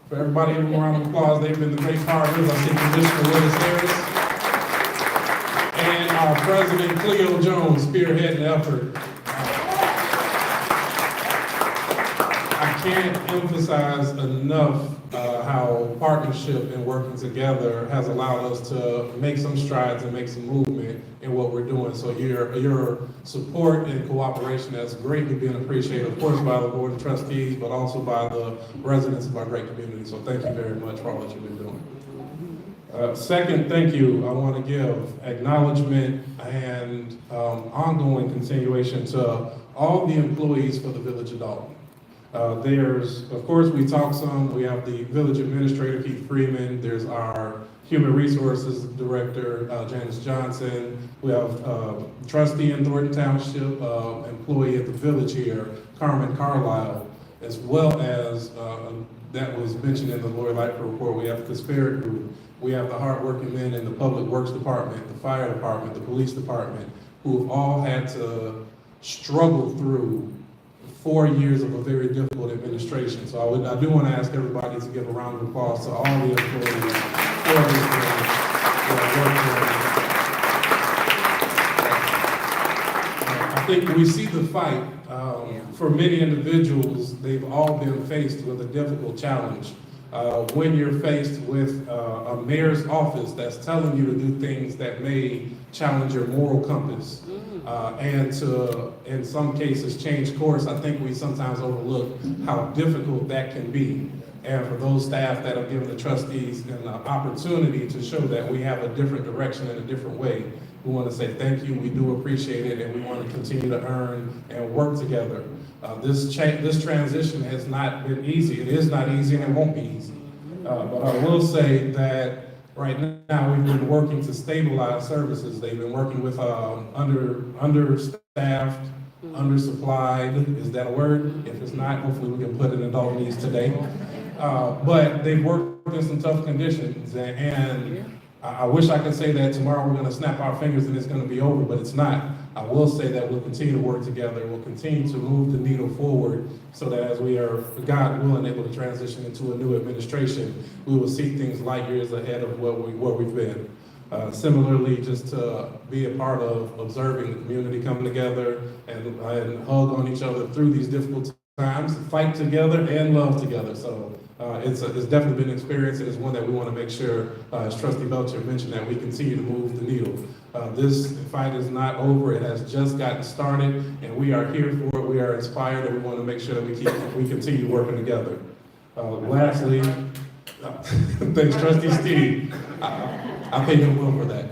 For everybody, give them a round of applause. They've been the great partners. I see Commissioner Willis Harris. And our President Cleo Jones spearheading the effort. I can't emphasize enough how partnership and working together has allowed us to make some strides and make some movement in what we're doing. So your support and cooperation has greatly been appreciated, of course, by the Board of Trustees, but also by the residents of our great community. So thank you very much for all that you've been doing. Second, thank you. I want to give acknowledgement and ongoing continuation to all the employees for the Village of Dolton. There's, of course, we talk some. We have the village administrator, Keith Freeman. There's our human resources director, Janice Johnson. We have trustee in Thornton Township, employee at the village here, Carmen Carlisle, as well as, that was mentioned in the Lori Lightfoot report, we have the Conspiracy Group. We have the hardworking men in the Public Works Department, the Fire Department, the Police Department, who have all had to struggle through 4 years of a very difficult administration. So I do want to ask everybody to give a round of applause to all the employees for this I think we see the fight. For many individuals, they've all been faced with a difficult challenge. When you're faced with a mayor's office that's telling you to do things that may challenge your moral compass, and to, in some cases, change course, I think we sometimes overlook how difficult that can be. And for those staff that have given the trustees an opportunity to show that we have a different direction and a different way, we want to say thank you, we do appreciate it, and we want to continue to earn and work together. This transition has not been easy. It is not easy and it won't be easy. But I will say that right now we've been working to stabilize services. They've been working with understaffed, undersupplied, is that a word? If it's not, hopefully we can put it in Doltonese today. But they've worked in some tough conditions, and I wish I could say that tomorrow we're going to snap our fingers and it's going to be over, but it's not. I will say that we'll continue to work together. We'll continue to move the needle forward so that as we are, God willing, able to transition into a new administration, we will see things light years ahead of where we've been. Similarly, just to be a part of observing the community come together and hug on each other through these difficult times, fight together and love together. So it's definitely been an experience, and it's one that we want to make sure, as Trustee Belcher mentioned, that we continue to move the needle. This fight is not over. It has just gotten started, and we are here for it. We are inspired, and we want to make sure that we continue working together. Lastly, thanks, Trustee Steve. I paid him well for that.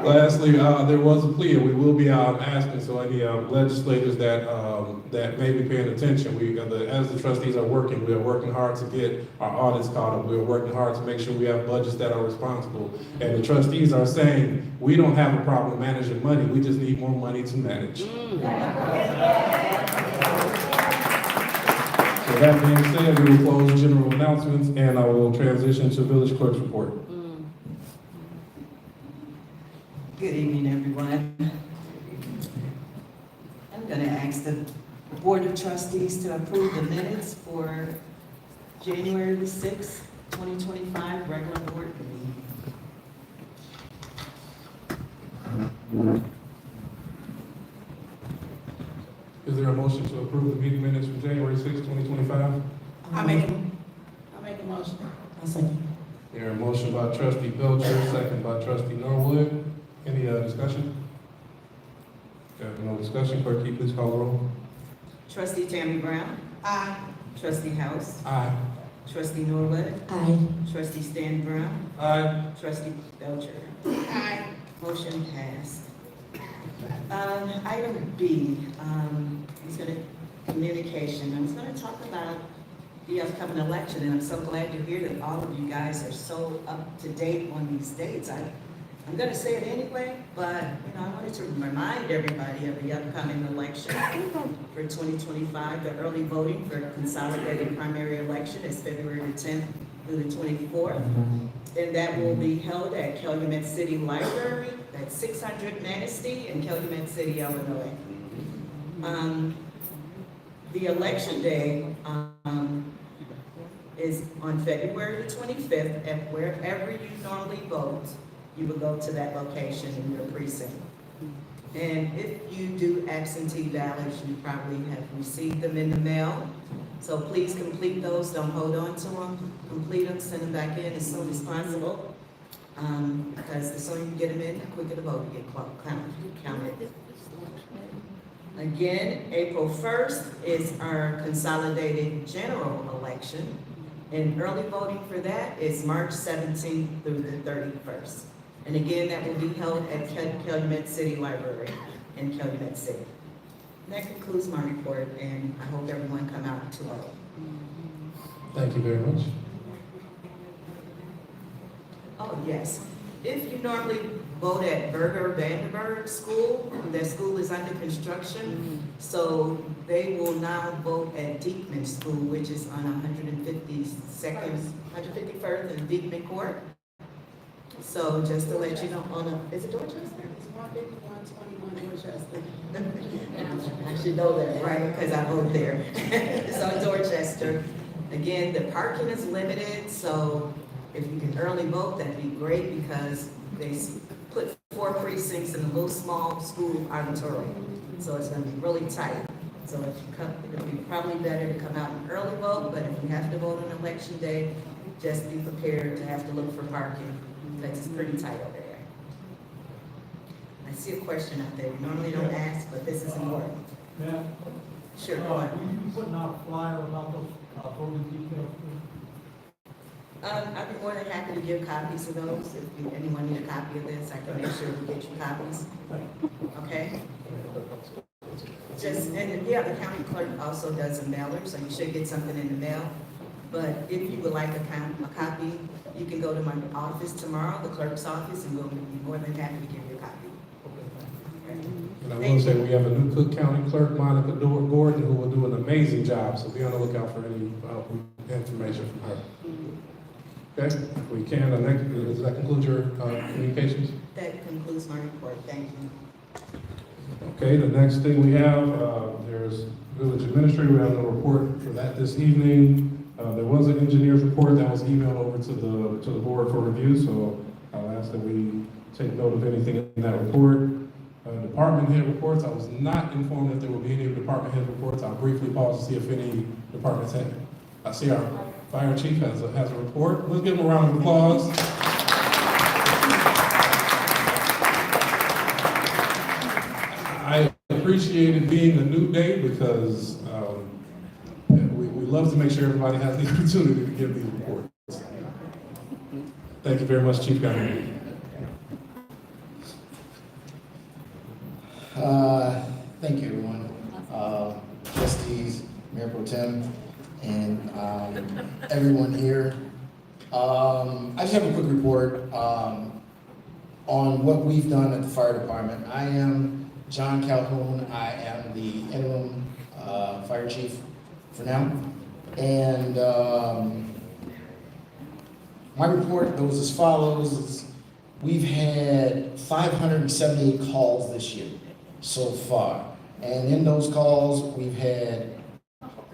Lastly, there was a plea, and we will be asking, so any legislators that may be paying attention, as the trustees are working, we are working hard to get our audits caught up. We are working hard to make sure we have budgets that are responsible. And the trustees are saying, we don't have a problem managing money, we just need more money to manage. So that being said, we will close general announcements, and I will transition to village clerk's report. Good evening, everyone. I'm going to ask the Board of Trustees to approve the minutes for January the 6th, 2025 regular board meeting. Is there a motion to approve the meeting minutes for January 6, 2025? I make a motion. I second. There a motion by Trustee Belcher, second by Trustee Norwood. Any discussion? Got no discussion. Clerk, can you please call the roll? Trustee Tammy Brown. Aye. Trustee House. Aye. Trustee Norwood. Aye. Trustee Stan Brown. Aye. Trustee Belcher. Aye. Motion passed. Item B is going to communication. I was going to talk about the upcoming election, and I'm so glad to hear that all of you guys are so up to date on these dates. I'm going to say it anyway, but I wanted to remind everybody of the upcoming election for 2025. The early voting for consolidated primary election is February the 10th through the 24th, and that will be held at Calumet City Library at 600 Manistee in Calumet City, Illinois. The election day is on February the 25th, and wherever you normally vote, you will go to that location in your precinct. And if you do absentee ballots, you probably have received them in the mail. So please complete those, don't hold on to them. Complete them, send them back in as soon as possible. Because the sooner you get them in, the quicker the vote will get counted. Again, April 1st is our consolidated general election. And early voting for that is March 17th through the 31st. And again, that will be held at Calumet City Library in Calumet City. And that concludes my report, and I hope everyone come out to vote. Thank you very much. Oh, yes. If you normally vote at Berger Vandenberg School, that school is under construction, so they will now vote at Diekman School, which is on 151st and Diekman Court. So just to let you know, is it Dorchester? It's 151, 21 Dorchester. I should know that, right? Because I vote there. So Dorchester. Again, the parking is limited, so if you can early vote, that'd be great because they put 4 precincts in a little small school auditorium. So it's gonna be really tight. So if you come, it'll be probably better to come out and early vote, but if you have to vote on election day, just be prepared to have to look for parking. That's pretty tight over there. I see a question out there. We normally don't ask, but this is important. Yeah. Sure, go on. You putting out a flyer about those voting details? I'd be more than happy to give copies of those. If anyone need a copy of this, I can make sure we get you copies. Okay? And yeah, the county clerk also does a mailer, so you should get something in the mail. But if you would like a copy, you can go to my office tomorrow, the clerk's office, and we'll be more than happy to give you a copy. And I will say we have a new Cook County Clerk, Monica Gordon, who will do an amazing job, so be on the lookout for any information from her. Okay, we can, does that conclude your communications? That concludes my report, thank you. Okay, the next thing we have, there's village administrator, we have no report for that this evening. There was an engineer's report that was emailed over to the board for review, so I'll ask that we take note of anything in that report. Department head reports, I was not informed that there will be any department head reports. I'll briefly pause to see if any departments have. I see our fire chief has a report. Let's give him a round of applause. I appreciate it being a new day because we love to make sure everybody has the opportunity to give these reports. Thank you very much, Chief Gunner. Thank you, everyone. Trustees, Mayor Pro Tem, and everyone here. I just have a quick report on what we've done at the fire department. I am John Calhoun. I am the interim fire chief for now. And my report goes as follows. We've had 578 calls this year so far. And in those calls, we've had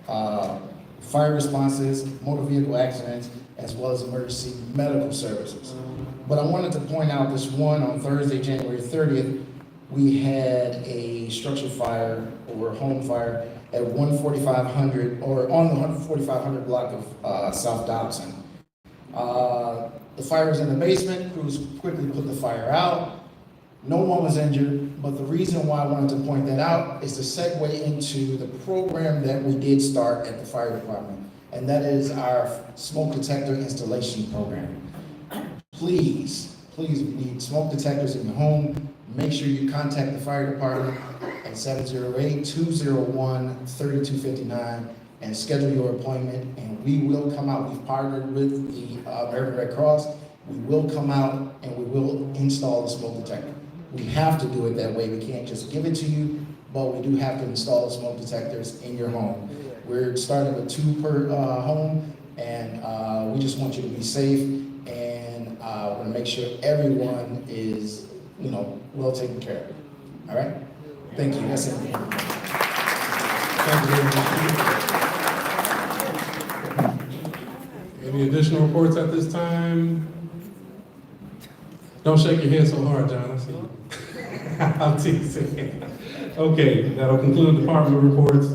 fire responses, motor vehicle accidents, as well as emergency medical services. But I wanted to point out this one on Thursday, January 30th, we had a structure fire or home fire at 14500 or on the 14500 block of South Dobson. The fire was in the basement, crews quickly put the fire out. No one was injured, but the reason why I wanted to point that out is to segue into the program that we did start at the fire department, and that is our smoke detector installation program. Please, please, if you need smoke detectors in your home, make sure you contact the fire department at 708-201-3259 and schedule your appointment, and we will come out. We've partnered with the American Red Cross. We will come out and we will install the smoke detector. We have to do it that way. We can't just give it to you, but we do have to install the smoke detectors in your home. We're starting with 2 per home, and we just want you to be safe, and we're gonna make sure everyone is, well taken care of. All right? Thank you. That's it. Thank you very much. Any additional reports at this time? Don't shake your head so hard, John. I see you. I'm teasing. Okay, that'll conclude department reports.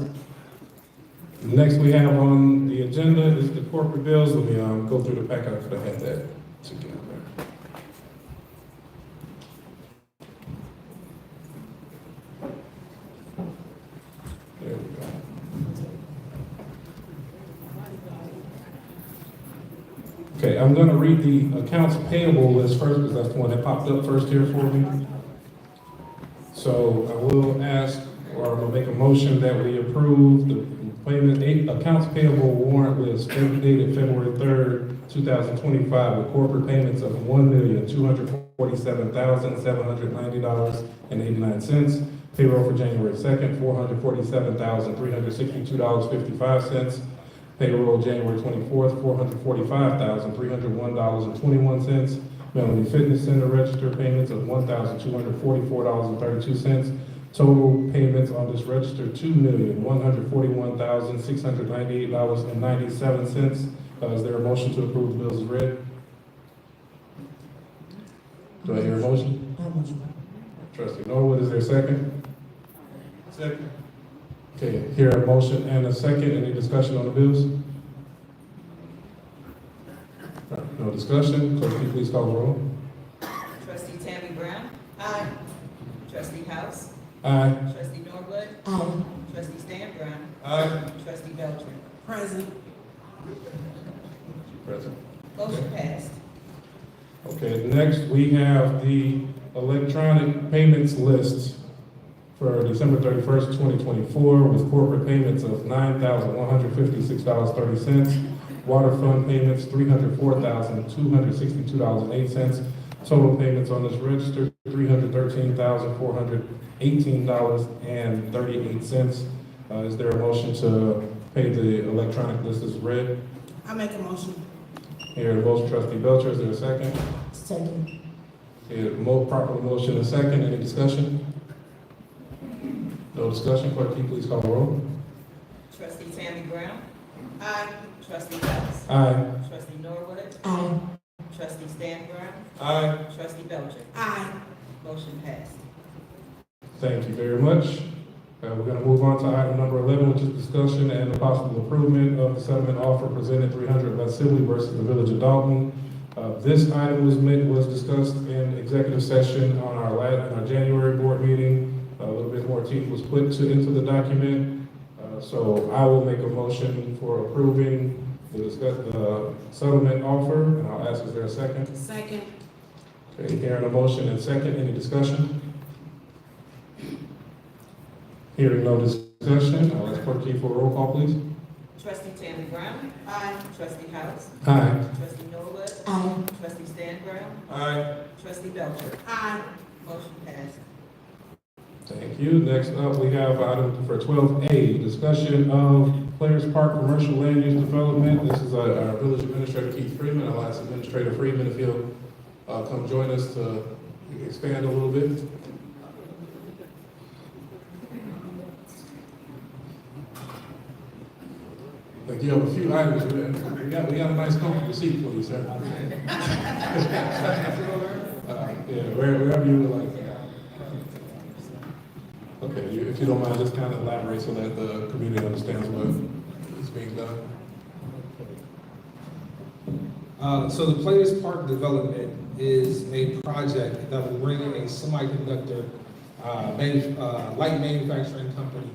Next we have on the agenda is the corporate bills. Let me go through the packet. I could have had that together. There we go. Okay, I'm going to read the accounts payable list first because that's the one that popped up first here for me. So I will ask, or I'm going to make a motion that we approve the payment accounts payable warrant list dated February 3rd, 2025 with corporate payments of $1,247,790.89. Payroll for January 2nd, $447,362.55. Payroll January 24th, $445,301.21. Melanie Fitness Center register payments of $1,244.32. Total payments on this register, $2,141,698.97. Is there a motion to approve the bills as read? Do I hear a motion? Trustee Norwood, is there a second? Second. Okay, hear a motion and a second. Any discussion on the bills? No discussion. Clerk, can you please call the roll? Trustee Tammy Brown? Aye. Trustee House? Aye. Trustee Norwood? Aye. Trustee Stan Brown? Aye. Trustee Belcher? Present. Present. Motion passed. Okay, next we have the electronic payments list for December 31st, 2024 with corporate payments of $9,156.30. Water fund payments, $304,262.08. Total payments on this register, $313,418.38. Is there a motion to pay the electronic list as read? I make a motion. Here, the motion, Trustee Belcher, is there a second? Second. Here, proper motion and second, any discussion? No discussion, clerk, can you please call the roll? Trustee Tammy Brown? Aye. Trustee House? Aye. Trustee Norwood? Aye. Trustee Stan Brown? Aye. Trustee Belcher? Aye. Motion passed. Thank you very much. We're going to move on to item number 11, which is discussion and the possible improvement of the settlement offer presented 300 West Sibley versus the Village of Dolton. This item was discussed in executive session on our January board meeting. A little bit more teeth was put into the document. So I will make a motion for approving the settlement offer, and I'll ask, is there a second? Second. Okay, hearing a motion and second, any discussion? Hearing no discussion, I'll ask Clerk Key for a roll call, please. Trustee Tammy Brown? Aye. Trustee House? Aye. Trustee Norwood? Aye. Trustee Stan Brown? Aye. Trustee Belcher? Aye. Motion passed. Thank you. Next up, we have item for 12A, discussion of Players Park Commercial Land Use Development. This is our Village Administrator Keith Freeman. I'll ask Administrator Freeman if he'll come join us to expand a little bit. Like you have a few items. We got a nice comfortable seat for you, sir. Yeah, wherever you would like. Okay, if you don't mind, just kind of elaborate so that the community understands what is being done. So the Players Park development is a project that will bring a semiconductor light manufacturing company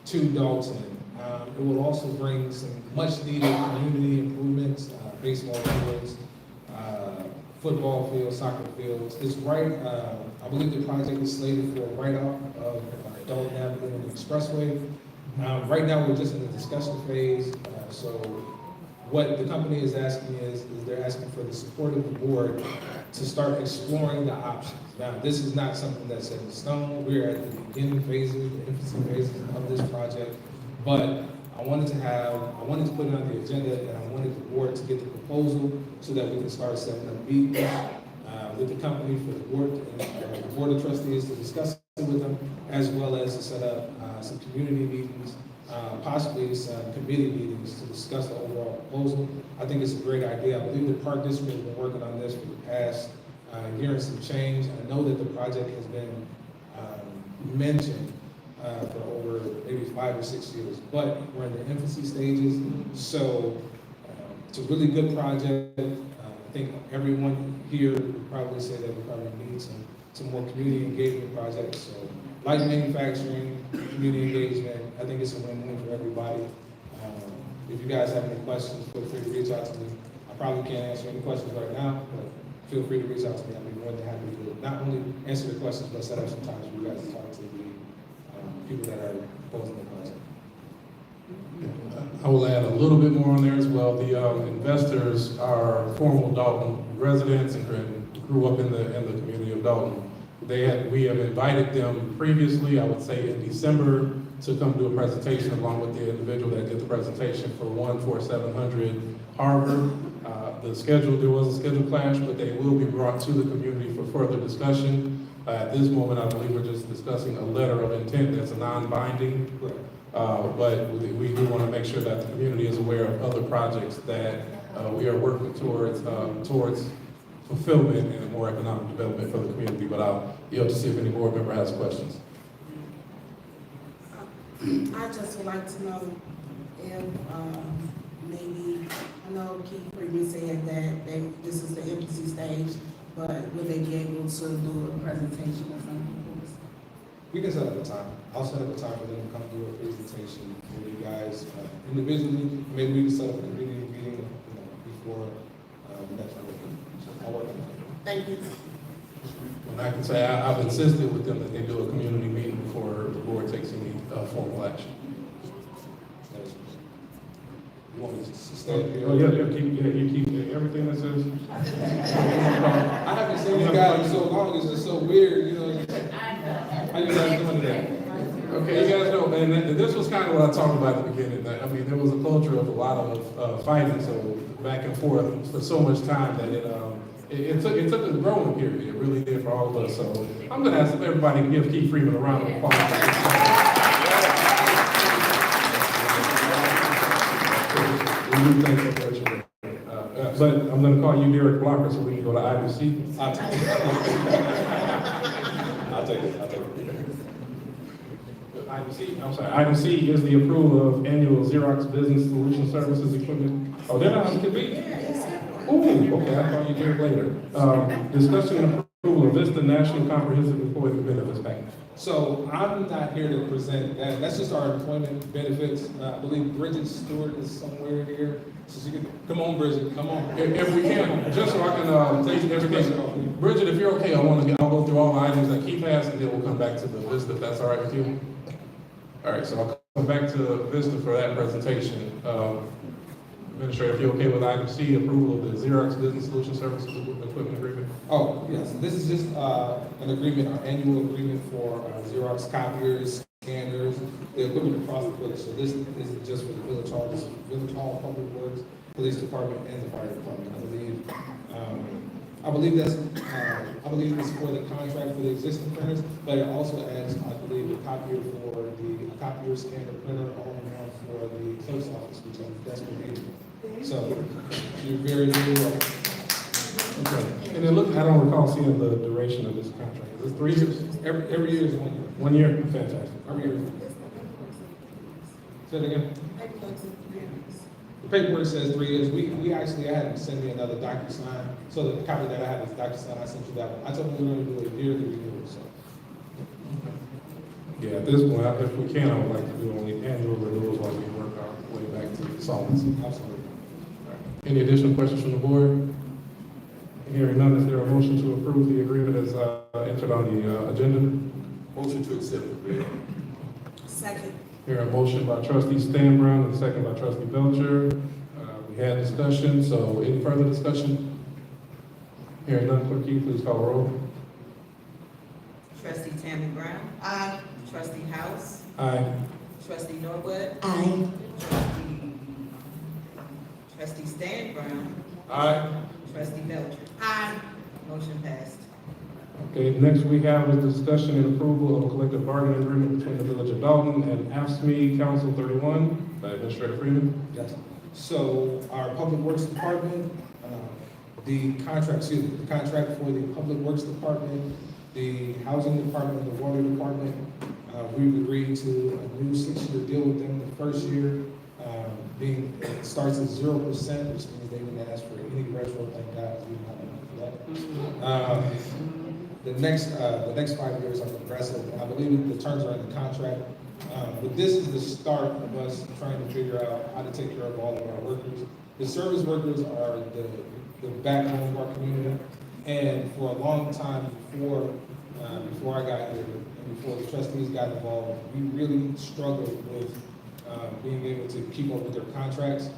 to Dolton. It will also bring some much needed community improvements, baseball fields, football fields, soccer fields. It's right, I believe the project is slated for right off of Dolton Avenue and the Expressway. Right now, we're just in the discussion phase, so what the company is asking is they're asking for the support of the board to start exploring the options. Now, this is not something that's set in stone. We're at the beginning phases, the infancy phases of this project, but I wanted to put it on the agenda, and I wanted the board to get the proposal so that we can start setting up meetings with the company for the board, the board of trustees to discuss it with them, as well as to set up some community meetings, possibly some committee meetings to discuss the overall proposal. I think it's a great idea. I believe the Park District has been working on this for the past year and some change. I know that the project has been mentioned for over maybe 5 or 6 years, but we're in the infancy stages, so it's a really good project. I think everyone here would probably say that we probably need some more community engagement projects. So light manufacturing, community engagement, I think it's a win-win for everybody. If you guys have any questions, feel free to reach out to me. I probably can't answer any questions right now, but feel free to reach out to me. I'd be more than happy to not only answer the questions, but set up some time for you guys to talk to the people that are proposing the project. I will add a little bit more on there as well. The investors are former Dolton residents and grew up in the community of Dolton. We have invited them previously, I would say in December, to come do a presentation along with the individual that did the presentation for 14700 Harvard. There was a schedule clash, but they will be brought to the community for further discussion. At this moment, I believe we're just discussing a letter of intent that's a non-binding. But we do want to make sure that the community is aware of other projects that we are working towards fulfillment and more economic development for the community. But I'll yield to see if any board member has questions. I just would like to know if maybe, I know Keith Freeman said that this is the infancy stage, but would they be able to do a presentation or something? We can set up a time. I'll set up a time for them to come do a presentation for you guys individually. Maybe we can set up a community meeting before the next one. I'll work on that. Thank you. And I can say I've insisted with them that they do a community meeting before the board takes any formal action. You want me to stand here? Oh, yeah, you keep everything that says. I haven't seen you guys in so long, it's just so weird, you know. How you guys doing today? Okay, you guys know, and this was kind of what I talked about at the beginning. I mean, there was a culture of a lot of fighting, so back and forth for so much time that it took a growing period. It really did for all of us. So I'm going to ask everybody to give Keith Freeman a round of applause. But I'm going to call you Derek Blocker so we can go to item C. I'll take it. Item C is the approval of annual Xerox Business Solution Services equipment. Oh, they're not on the committee? Oh, okay, I'll call you Derek later. Discussion and approval of Vista National Comprehensive Employee Benefits Package. So I'm not here to present that. That's just our employment benefits. I believe Bridget Stewart is somewhere here. So she can, come on, Bridget, come on. If we can, just so I can take everything. Bridget, if you're okay, I'll go through all the items that Keith has, and then we'll come back to the Vista, if that's all right with you. All right, so I'll come back to Vista for that presentation. Administrator, if you're okay with item C, approval of the Xerox Business Solution Services Equipment Agreement. Oh, yes, this is just an agreement, our annual agreement for Xerox copiers, scanners, the equipment across the village. So this isn't just for the Village Hall, this is Village Hall, Public Works, Police Department, and the Fire Department. I believe it's for the contract for the existing printers, but it also adds, I believe, a copier for the copier, scanner, printer, all in one for the clerk's office, which that's what we do. So you're very welcome. Okay. And then look, I don't recall seeing the duration of this contract. Is it 3 years? Every year is 1 year. 1 year? Fantastic. Every year. Say it again. The paperwork says 3 years. I had them send me another DocuSign. So the copy that I have is DocuSign. I sent you that one. I told them we were going to do a yearly renewal. So. Yeah, at this point, if we can, I would like to do only annual renewals while we work our way back to solvency. Absolutely. Any additional questions from the board? Hearing none, is there a motion to approve the agreement as entered on the agenda? Motion to accept the agreement. Second. Here a motion by trustee Stan Brown and a second by trustee Belcher. We had discussion, so any further discussion? Hearing none, clerk, can you please call the roll? Trustee Tammy Brown. Aye. Trustee House. Aye. Trustee Norwood. Aye. Trustee Stan Brown. Aye. Trustee Belcher. Aye. Motion passed. Okay, next we have is discussion and approval of a collective bargaining agreement between the Village of Dolton and AFSCME Council 31 by Administrator Freeman. Yes. So our Public Works Department, the contract for the Public Works Department, the Housing Department, the Water Department, we've agreed to a new 6-year deal with them. The first year it starts at 0%, which means they didn't ask for any retro, thank God, we don't have enough for that. The next 5 years are progressive, and I believe the terms are in the contract. But this is the start of us trying to figure out how to take care of all of our workers. The service workers are the backbone of our community, and for a long time before I got here and before the trustees got involved, we really struggled with being able to keep up with their contracts.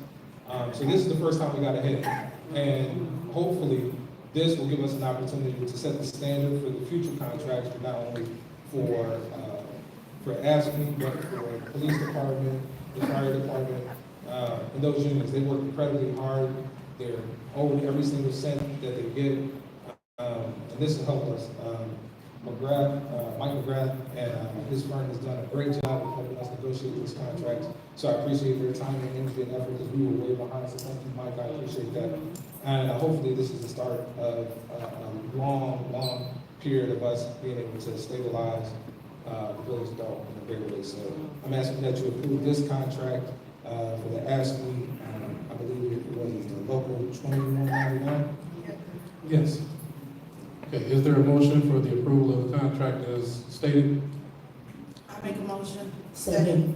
So this is the first time we got ahead, and hopefully this will give us an opportunity to set the standard for the future contracts, not only for AFSCME, but for the police department, the fire department, and those unions. They work incredibly hard. They're owed every single cent that they get, and this will help us. Mike McGrath and his firm has done a great job of helping us negotiate these contracts. So I appreciate their time and energy and effort because we were way behind. So thank you, Mike. I appreciate that. And hopefully this is the start of a long period of us being able to stabilize the village of Dolton in a bigger way. So I'm asking that you approve this contract for the AFSCME. I believe it was the local 2199. Yes. Okay, is there a motion for the approval of the contract as stated? I make a motion. Second.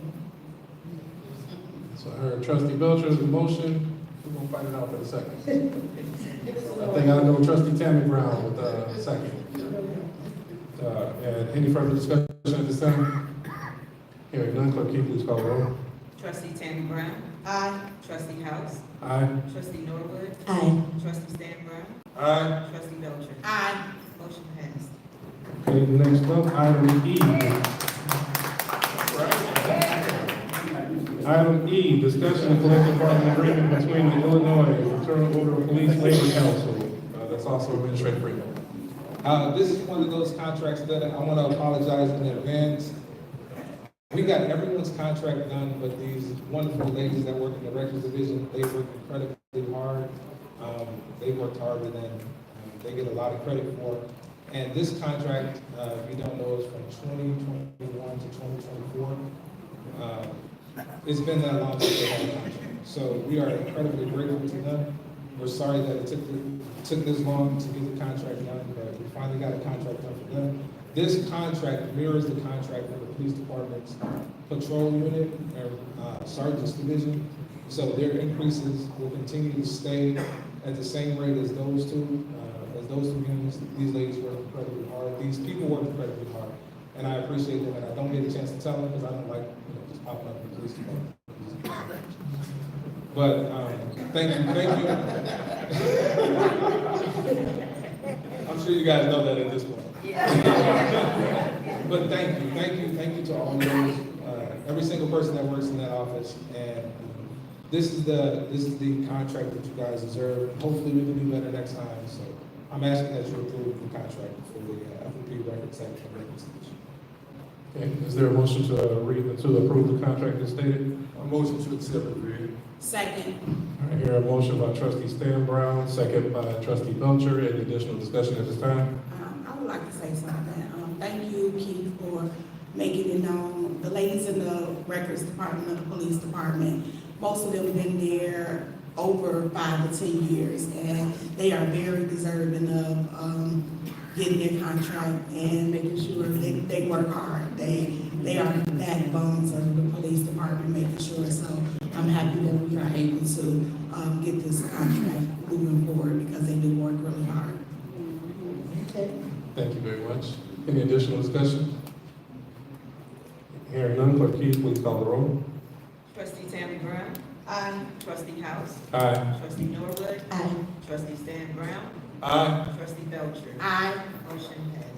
So I heard trustee Belcher's motion. We're gonna fight it out for a second. I think I know trustee Tammy Brown with a second. And any further discussion at this time? Hearing none, clerk, can you please call the roll? Trustee Tammy Brown. Aye. Trustee House. Aye. Trustee Norwood. Aye. Trustee Stan Brown. Aye. Trustee Belcher. Aye. Motion passed. Okay, next up, item E. Item E, discussion of collective bargaining agreement between the Illinois Fraternal Order of Police Labor Council. That's also Administrator Freeman. This is one of those contracts that I want to apologize in advance. We got everyone's contract done, but these wonderful ladies that work in the records division, they work incredibly hard. They worked harder than they get a lot of credit for. And this contract, if you don't know, is from 2021 to 2024. It's been that long since they had a contract. So we are incredibly grateful to them. We're sorry that it took this long to get the contract done, but we finally got a contract done for them. This contract mirrors the contract for the police department's patrol unit and sergeant's division. So their increases will continue to stay at the same rate as those two units. These ladies work incredibly hard. These people work incredibly hard. And I appreciate them, and I don't get a chance to tell them because I don't like just popping up in the police department. But thank you. I'm sure you guys know that at this point. But thank you to all those, every single person that works in that office. And this is the contract that you guys deserve. Hopefully we can do better next time. So I'm asking that you approve the contract for the FOP record section of record station. Okay, is there a motion to approve the contract as stated? A motion to accept the agreement. Second. All right, here a motion by trustee Stan Brown, second by trustee Belcher. Any additional discussion at this time? I would like to say something. Thank you, Keith, for making it known. The ladies in the records department of the police department, most of them been there over 5 to 10 years, and they are very deserving of getting their contract and making sure they work hard. They are the backbones of the police department, making sure. So I'm happy that we are able to get this contract moving forward because they do work really hard. Thank you very much. Any additional discussion? Hearing none, clerk Keith, please call the roll. Trustee Tammy Brown? Aye. Trustee House? Aye. Trustee Norwood? Aye. Trustee Stan Brown? Aye. Trustee Belcher? Aye. Motion passed.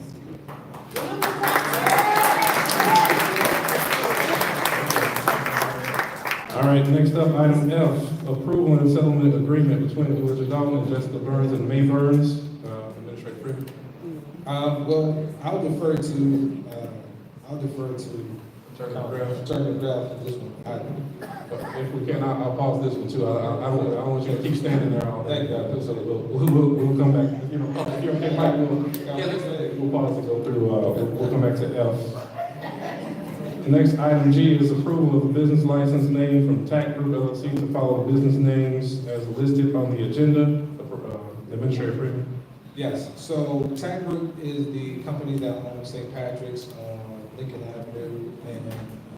All right, next up, item F, approval and settlement agreement between the Village of Dolton and Jessica Burns and May Burns. Administrator Freeman. Well, I'll defer to Attorney McGrath. Attorney McGrath for this one. If we can, I'll pause this one too. I don't want you to keep standing there all day. So we'll come back. If you're okay, Mike, we'll pause and go through, we'll come back to F. The next item G is approval of a business license name from TAC Group LLC to follow business names as listed on the agenda. Administrator Freeman. Yes, so TAC Group is the company that owns St. Patrick's on Lincoln Avenue and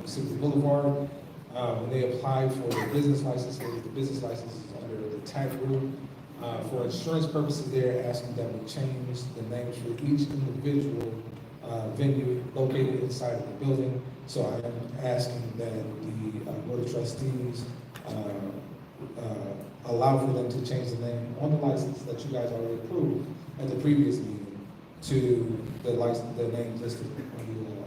City Boulevard. When they applied for the business licenses is under the TAC Group. For insurance purposes, they're asking that we change the names for each individual venue located inside of the building. So I am asking that the Board of Trustees allow for them to change the name on the license that you guys already approved at the previous meeting to the name listed on the agenda.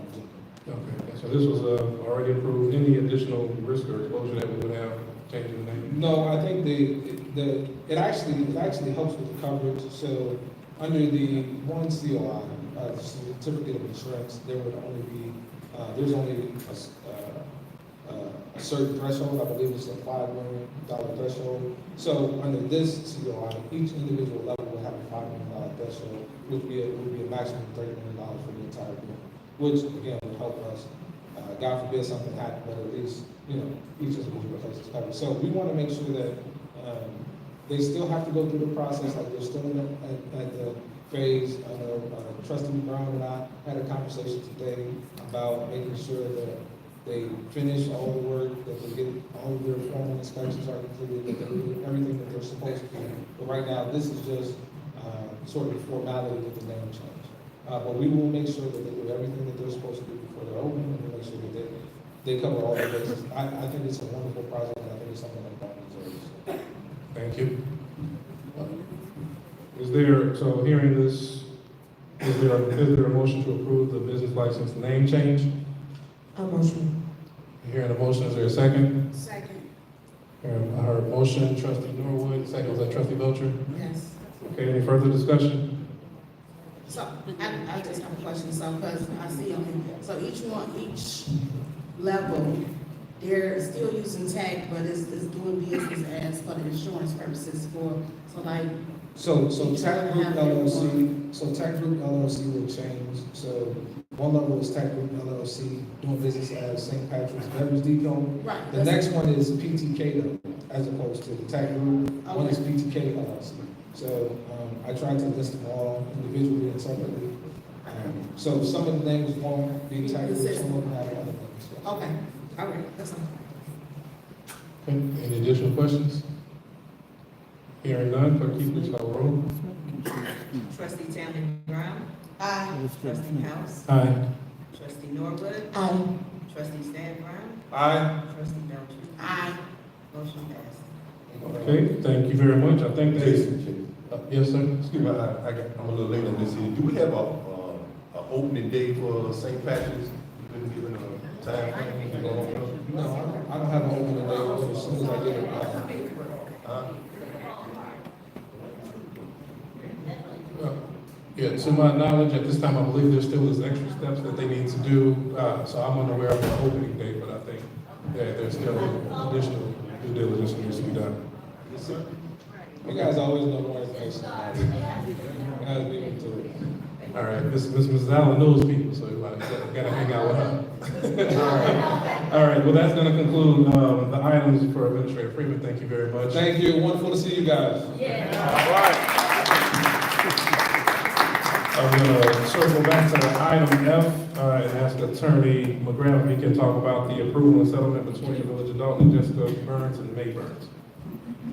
Okay, so this was already approved. Any additional risk or exposure that we would have changing the name? No, I think it actually helps with the coverage. So under the one COI, certificate of insurance, there would only be there's only a certain threshold. I believe it's a $5 million threshold. So under this COI, each individual level will have a $5 million threshold, which would be a maximum of $30 million for the entire bill, which again would help us. God forbid something happened, but at least each individual place is covered. So we want to make sure that they still have to go through the process, like they're still at the phase. I know Trustee Brown and I had a conversation today about making sure that they finish all the work, that they get all of their formal inspections are completed, that they do everything that they're supposed to do. But right now, this is just sort of a formality with the name change. But we will make sure that they do everything that they're supposed to do before they're open, and we'll make sure that they cover all the bases. I think it's a wonderful project, and I think it's something that Dolton deserves. Thank you. So hearing this, is there a motion to approve the business license name change? A motion. Hearing a motion, is there a second? Second. Hearing our motion, Trustee Norwood, second, was that Trustee Belcher? Yes. Okay, any further discussion? So I just have a question. So because I see so each level, they're still using TAG, but it's doing business as for the insurance purposes So TAC Group LLC will change. So one level is TAC Group LLC doing business as St. Patrick's Beverage Depot. Right. The next one is PTK though, as opposed to the TAC Group. Okay. One is PTK LLC. So I tried to list them all individually and separately. So some of the names won't be TAC Group, some of them have other names. Okay. All right. That's all. Okay, any additional questions? Hearing none, clerk Keith, please call the roll. Trustee Tammy Brown? Aye. Trustee House? Aye. Trustee Norwood? Aye. Trustee Stan Brown? Aye. Trustee Belcher? Aye. Motion passed. Okay, thank you very much. I think that is, yes, sir. Excuse me, I'm a little late on this here. Do we have a opening day for St. Patrick's? You been given a time frame? No, I don't have an opening day as soon as I get it. Yeah, to my knowledge, at this time, I believe there still is extra steps that they need to do. So I'm unaware of the opening date, but I think there's still additional due diligence that needs to be done. Yes, sir. You guys always know more information about it. You guys leave it to it. All right, Mrs. Allen knows people, so you gotta hang out with her. All right, well, that's gonna conclude the items for Administrator Freeman. Thank you very much. Thank you. Wonderful to see you guys. Yeah. All right. I'm gonna circle back to item F and ask Attorney McGrath if he can talk about the approval and settlement between the Village of Dolton, Jessica Burns, and May Burns.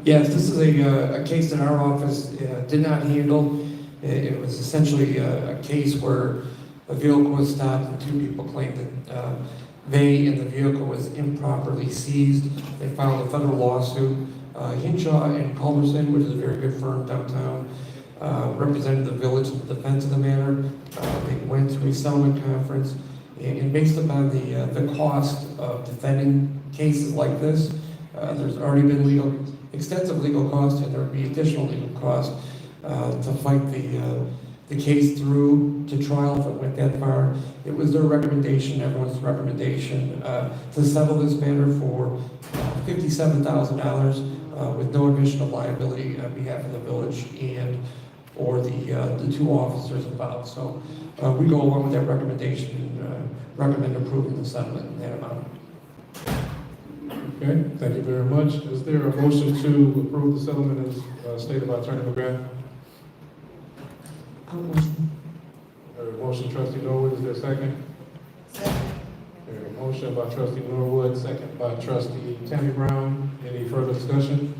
Yes, this is a case that our office did not handle. It was essentially a case where a vehicle was stopped and two people claimed that they and the vehicle was improperly seized. They filed a federal lawsuit. Hinshaw and Culberson, which is a very good firm downtown, represented the village in the defense of the matter. They went through a settlement conference, and based upon the cost of defending cases like this, there's already been extensive legal costs, and there would be additional legal costs to fight the case through to trial if it went that far. It was their recommendation, everyone's recommendation, to settle this matter for $57,000 with no additional liability on behalf of the village and or the two officers involved. So we go along with that recommendation and recommend approving the settlement in that amount. Okay, thank you very much. Is there a motion to approve the settlement as stated by Attorney McGrath? I'll motion. Motion, Trustee Norwood, is there a second? Second. There a motion by Trustee Norwood, second by Trustee Tammy Brown. Any further discussion?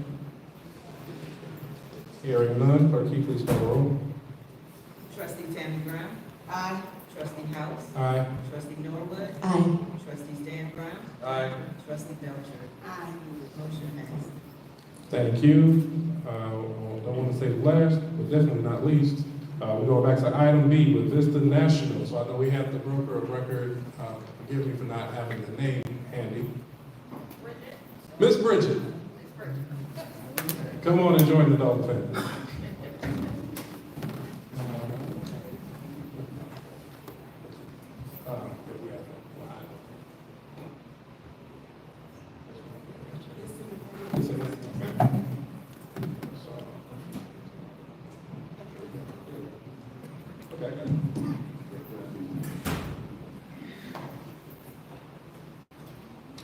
Hearing none, clerk, can you please call the roll? Trustee Tammy Brown? Aye. Trustee House? Aye. Trustee Norwood? Aye. Trustee Stan Brown? Aye. Trustee Belcher? Aye. Motion passed. Thank you. Don't want to say last, but definitely not least. We're going back to item B with Vista National. So I know we have the broker of record. Forgive me for not having the name handy. Miss Bridget. Come on and join the Dolton family.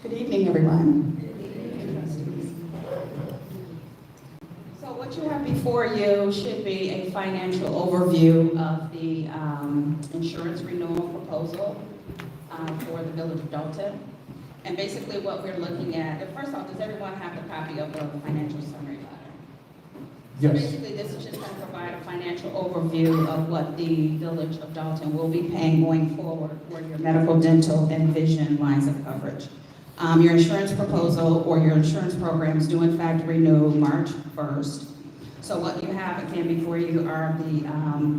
Good evening, everyone. So what you have before you should be a financial overview of the insurance renewal proposal for the Village of Dolton. And basically what we're looking at, first off, does everyone have a copy of the financial summary letter? Yes. So basically, this is just going to provide a financial overview of what the Village of Dolton will be paying going forward for your medical, dental, and vision lines of coverage. Your insurance proposal or your insurance programs do in fact renew March 1st. So what you have again before you are the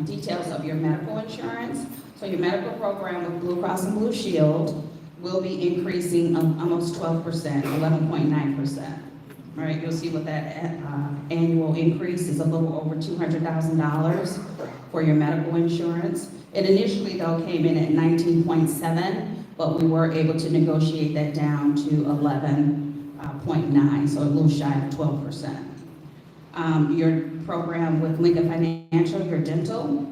details of your medical insurance. So your medical program with Blue Cross and Blue Shield will be increasing almost 12%, 11.9%. All right, you'll see what that annual increase is, a little over $200,000 for your medical insurance. It initially though came in at 19.7, but we were able to negotiate that down to 11.9, so a little shy of 12%. Your program with Lincoln Financial, your dental,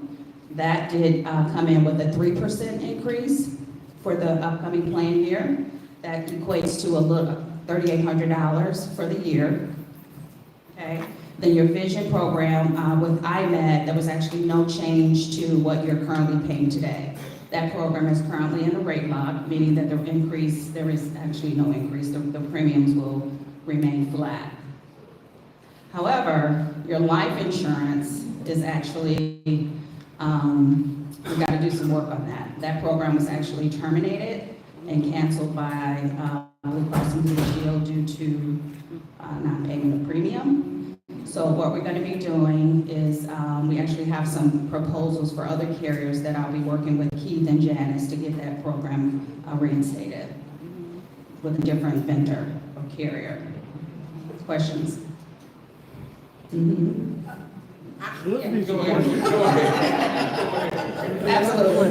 that did come in with a 3% increase for the upcoming plan year. That equates to a little $3,800 for the year. Okay. Then your vision program with IMED, there was actually no change to what you're currently paying today. That program is currently in a rate lock, meaning that there is actually no increase. The premiums will remain flat. However, your life insurance is actually, we've got to do some work on that. That program was actually terminated and canceled by Blue Cross and Blue Shield due to non-payment of premium. So what we're going to be doing is we actually have some proposals for other carriers that I'll be working with Keith and Janice to get that program reinstated with a different vendor or carrier. Questions? Mm-hmm. Go ahead. Absolutely.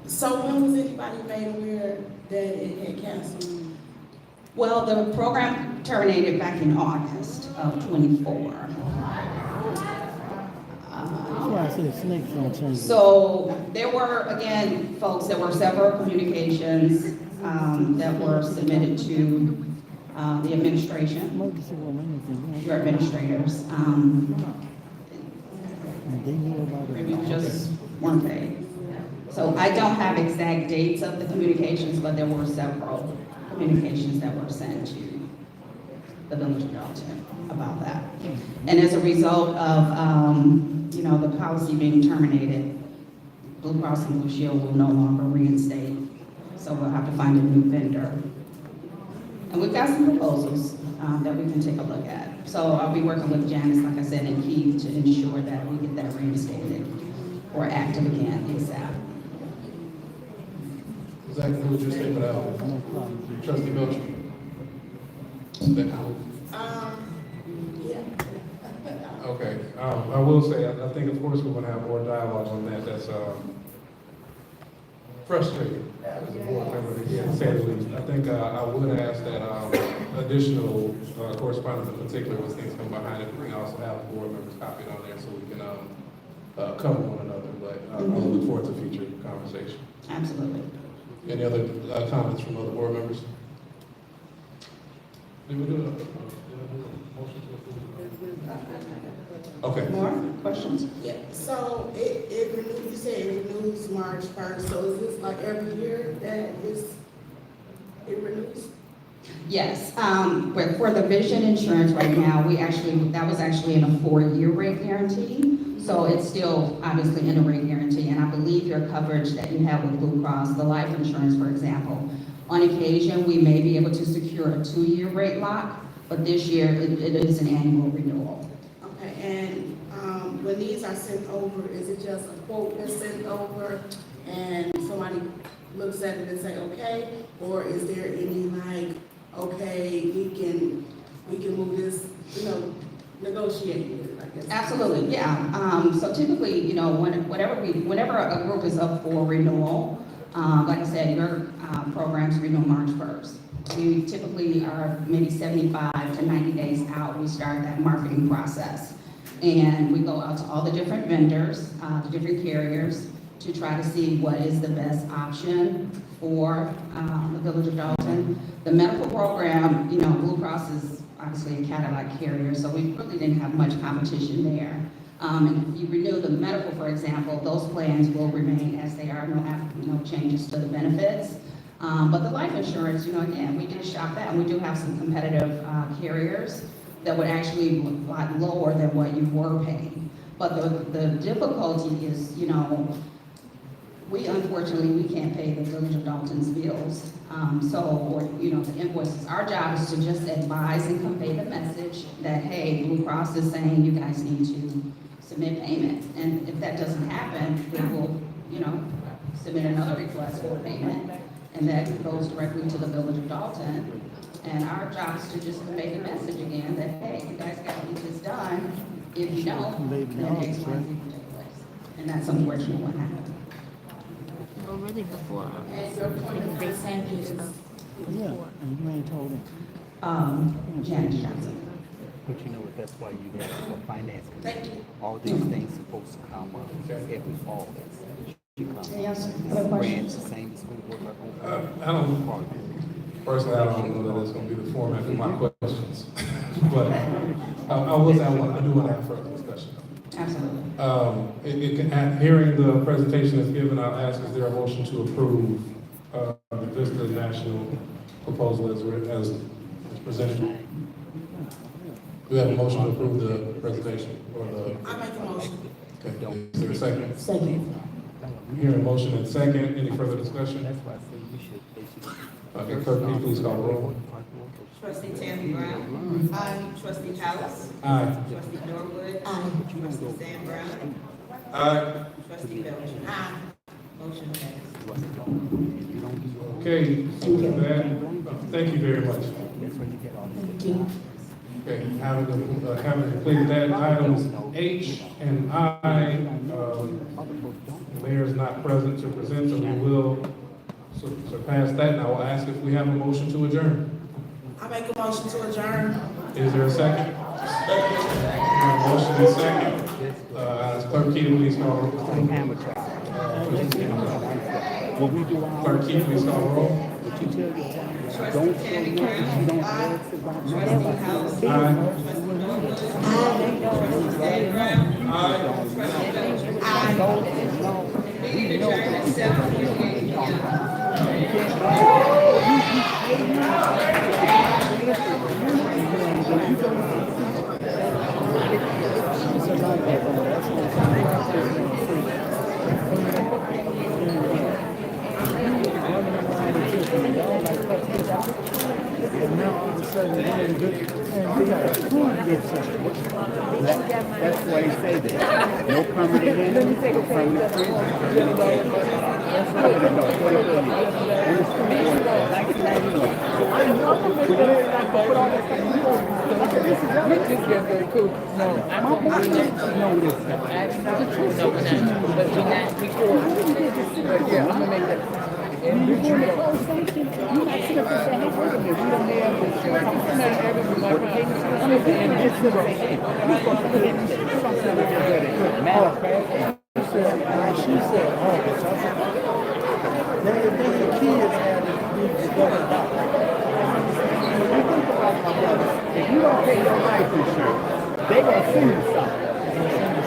So when was anybody made aware that it had canceled? Well, the program terminated back in August of 24. So there were, again, folks, there were several communications that were submitted to the administration, your administrators. Maybe just weren't paid. So I don't have exact dates of the communications, but there were several communications that were sent to the Village of Dolton about that. And as a result of the policy being terminated, Blue Cross and Blue Shield will no longer reinstate. So we'll have to find a new vendor. And we've got some proposals that we can take a look at. So I'll be working with Janice, like I said, and Keith to ensure that we get that reinstated or active again ASAP. Does that conclude your statement, Trustee Belcher? Yeah. Okay, I will say, I think of course we're gonna have more dialogue on that. That's frustrating as a board member, to say the least. I think I would ask that additional correspondence, in particular with things come behind it, we can also have the board members copied on there so we can cover one another. But I look forward to future conversation. Absolutely. Any other comments from other board members? Did we do it? Okay. More questions? Yeah, so it renews, you said it renews March 1st, so is this like every year that it renews? Yes, but for the vision insurance right now, that was actually in a 4-year rate guarantee. So it's still obviously in a rate guarantee, and I believe your coverage that you have with Blue Cross, the life insurance, for example, on occasion, we may be able to secure a 2-year rate lock, but this year it is an annual renewal. Okay, and when these are sent over, is it just a quote that's sent over and somebody looks at it and say, okay? Or is there any like, okay, we can move this, negotiate with it, I guess? Absolutely, yeah. So typically, whenever a group is up for renewal, like I said, your programs renew March 1st. We typically are maybe 75 to 90 days out, we start that marketing process. And we go out to all the different vendors, the different carriers, to try to see what is the best option for the Village of Dolton. The medical program, Blue Cross is obviously a Cadillac carrier, so we really didn't have much competition there. And if you renew the medical, for example, those plans will remain as they are, no changes to the benefits. But the life insurance, again, we did shop that, and we do have some competitive carriers that would actually be a lot lower than what you were paying. But the difficulty is, we unfortunately can't pay the Village of Dolton's bills. The invoices. Our job is to just advise and convey the message that, hey, Blue Cross is saying you guys need to submit payment. And if that doesn't happen, we will, submit another request for payment. And that goes directly to the Village of Dolton. And our job is to just convey the message again that, hey, you guys got to get this done. If you don't, then X, Y, Z will take place. And that's unfortunately what happened. Already before. They sent you stuff. Yeah, and you ain't told him. Janet Johnson. But you know what, that's why you have a finance Thank committee. you. All these things supposed to come up every fall. Yes, other questions? The same as school board Personally, I don't know that it's going to be the format for my questions. But I do want to have further discussion. Absolutely. Hearing the presentation that's given, I'll ask, is there a motion to approve the Vista National proposal as presented? Do we have a motion to approve the presentation or the? I make a motion. Okay, is there a second? Second. Hearing a motion and second, any further discussion? That's why I say we should. Okay, clerk, can you please call the roll? Trustee Tammy Brown. Aye. Trustee Callis. Aye. Trustee Norwood. Aye. Trustee Sam Brown. Aye. Trustee Belcher. Aye. Motion passed. Okay, so with that, thank you very much. Thank you. Okay, having completed that, items H and I, the mayor is not present to present, so we will surpass that. And I will ask if we have a motion to adjourn. I make a motion to adjourn. Is there a second? Motion is second. Clerk Keith, please call the roll. Clerk Keith, please call the roll. Trustee Tammy Brown. Aye. Trustee House. Aye. Trustee Norwood. Trustee Sam Brown. Aye. Trustee Belcher. Aye. Meeting adjourned at 7:48 p.m. That's why he said that. No permanent end, no permanent friend. And you're doing the closed session, you might sit up and say, hey, wait a minute, we don't have this. I'm and this is what hey, we're going to put it in there. We're going to say we're ready. Matter of fact, she said, oh, then the kids have to be together about that. If you don't pay your life insurance, they're going to send you something.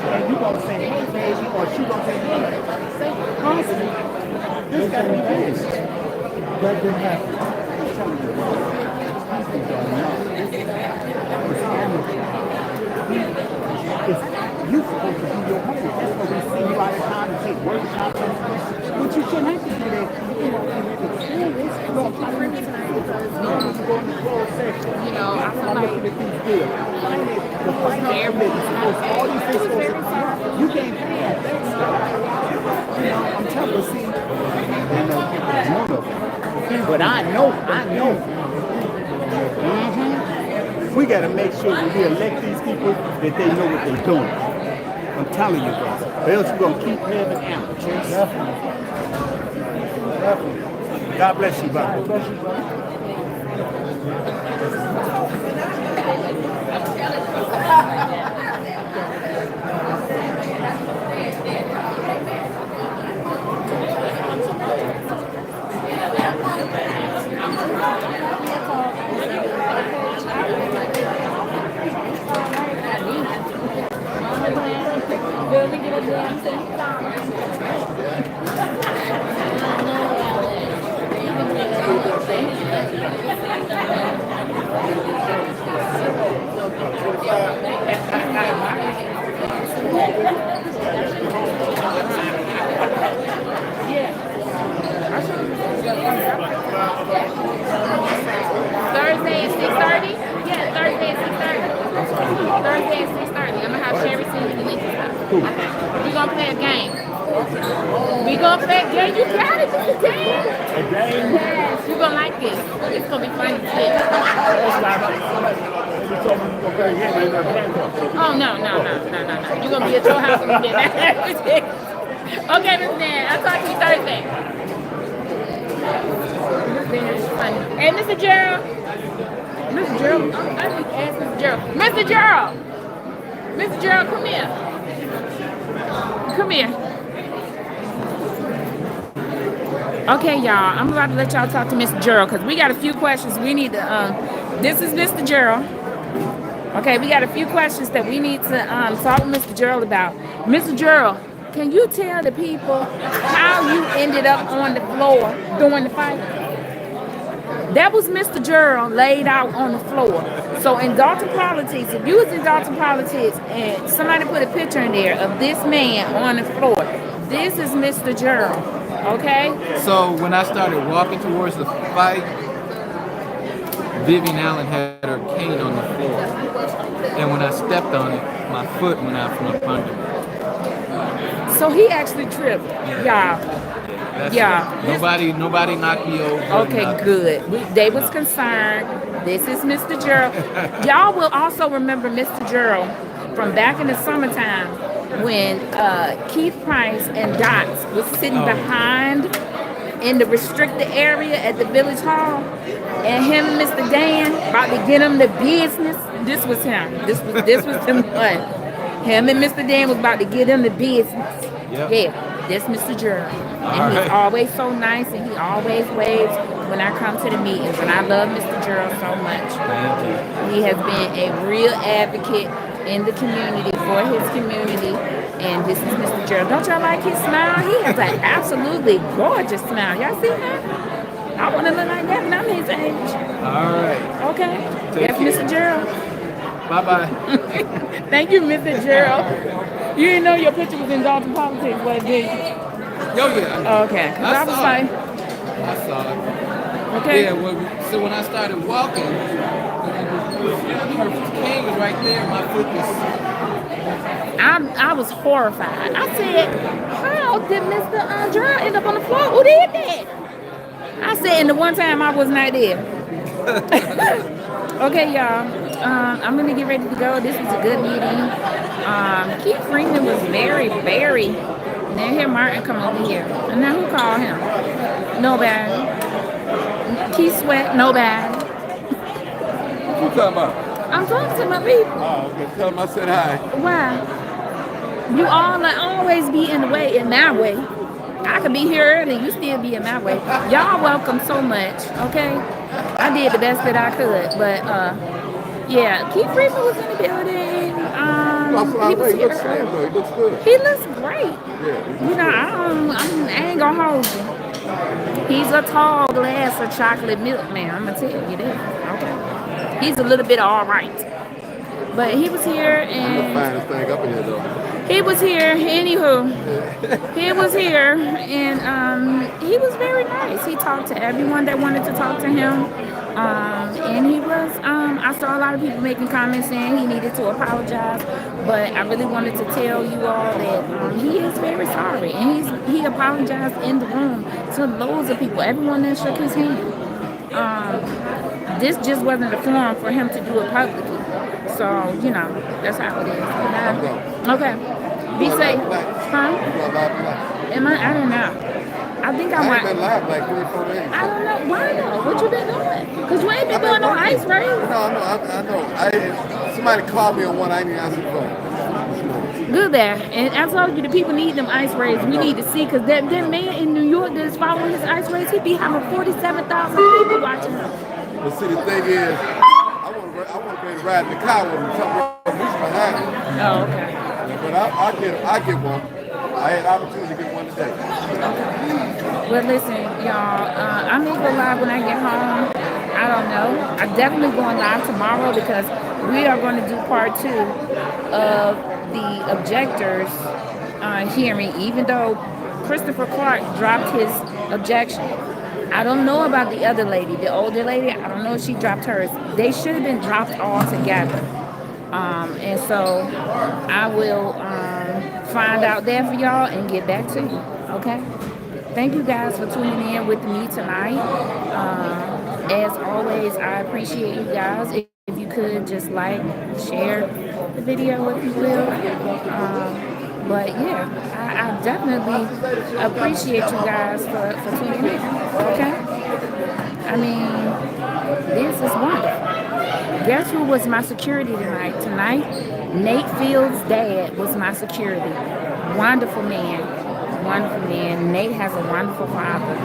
And you're going to say, hey, baby, or she's going to say, hey, constantly. This got to be this. That didn't happen. You're supposed to do your homework. That's why we see you out of town and take workshops. But you shouldn't have to do that. You know, I feel like the finance all these things you can't pay that. I'm telling you, see, but I know. We got to make sure when we elect these people that they know what they're doing. I'm telling you, guys. Or else we're going to keep having amateurs. Definitely. God bless you, brother. Thursday at 6:30? Yeah, Thursday at 6:30. Thursday at 6:30. I'm gonna have Sherry send you the link and stuff. We're gonna play a game. We gonna play a game. You got it. It's a game. A game? Yes, you're gonna like this. It's gonna be fun to see. Oh no. You're gonna be at your house and get that. Okay, Miss Dan. I'll talk to you Thursday. Hey, Mr. Gerald. Mr. Gerald. I need to ask Mr. Gerald. Mr. Gerald. Mr. Gerald, come here. Come here. Okay, y'all. I'm about to let y'all talk to Mr. Gerald because we got a few questions we need to. This is Mr. Gerald. Okay, we got a few questions that we need to talk with Mr. Gerald about. Mr. Gerald, can you tell the people how you ended up on the floor during the fight? That was Mr. Gerald laid out on the floor. So in Dolton politics, if you was in Dolton politics and somebody put a picture in there of this man on the floor, this is Mr. Gerald, okay? So when I started walking towards the fight, Vivian Allen had her cane on the floor. And when I stepped on it, my foot went out from up under me. So he actually tripped, y'all. Yeah. Nobody knocked me over. Okay, good. They was concerned. This is Mr. Gerald. Y'all will also remember Mr. Gerald from back in the summertime when Keith Price and Dots was sitting behind in the restricted area at the Village Hall, and him and Mr. Dan about to get him the business. This was him. This was the one. Him and Mr. Dan was about to get him the business. Yep. Yeah, that's Mr. Gerald. And he's always so nice, and he always waves when I come to the meetings. And I love Mr. Gerald so much. Thank you. He has been a real advocate in the community, for his community. And this is Mr. Gerald. Don't y'all like his smile? He has an absolutely gorgeous smile. Y'all see that? I want to look like that when I'm his age. All right. Okay. Take That's care. Mr. Gerald. Bye-bye. Thank you, Mr. Gerald. You didn't know your picture was in Dolton politics, but did you? Yo, yeah. Okay. 'Cause I was like, I saw it. okay. Yeah, so when I started walking, Cane was right there. My foot was. I was horrified. I said, how did Mr. Andrea end up on the floor? Who did that? I said, and the one time I was not there. Okay, y'all. I'm gonna get ready to go. This was a good meeting. Keith Freeman was very. Then here Martin come over here. And now who called him? Nobody. Keith Sweat, nobody. What you talking about? I'm talking to my people. Oh, okay. Tell them I said hi. Why? You all always be in the way, in my way. I could be here early, you still be in my way. Y'all welcome so much, okay? I did the best that I could, but yeah, Keith Freeman was in the building. He was here. He looks good. He looks great. Yeah. You know, I ain't gonna hold you. He's a tall glass of chocolate milk, man. I'm gonna tell you that. Okay. He's a little bit all right. But he was here and I'm the finest thing up in here though. he was here, anywho. He was here and he was very nice. He talked to everyone that wanted to talk to him. And he was, I saw a lot of people making comments saying he needed to apologize, but I really wanted to tell you all that he is very sorry. And he apologized in the room to loads of people, everyone that shook his hand. This just wasn't the forum for him to do it publicly. So, you know, that's how it is. Okay. Be safe. Huh? Am I? I don't know. I think I ain't been live like 3 or 4 days. I don't know. Why though? What you been doing? Because you ain't been doing no ice race. No, I know. Somebody called me on one. I didn't answer the phone. Good there. And I told you the people need them ice rays. We need to see because that man in New York that's following his ice race, he be having 47,000 people watching him. But see, the thing is, I want to be able to ride in the car with him. Behind me. Oh, okay. But I get one. I had opportunity to get one today. Well, listen, y'all, I may go live when I get home. I don't know. I'm definitely going live tomorrow because we are going to do part 2 of the objectors hearing, even though Christopher Clark dropped his objection. I don't know about the other lady, the older lady. I don't know if she dropped hers. They should have been dropped all together. And so I will find out there for y'all and get back to you, okay? Thank you guys for tuning in with me tonight. As always, I appreciate you guys. If you could just like, share the video if you will. But yeah, I definitely appreciate you guys for tuning in, okay? I mean, this is wonderful. Guess who was my security tonight? Tonight, Nate Fields' dad was my security. Wonderful man. Wonderful man. Nate has a wonderful father.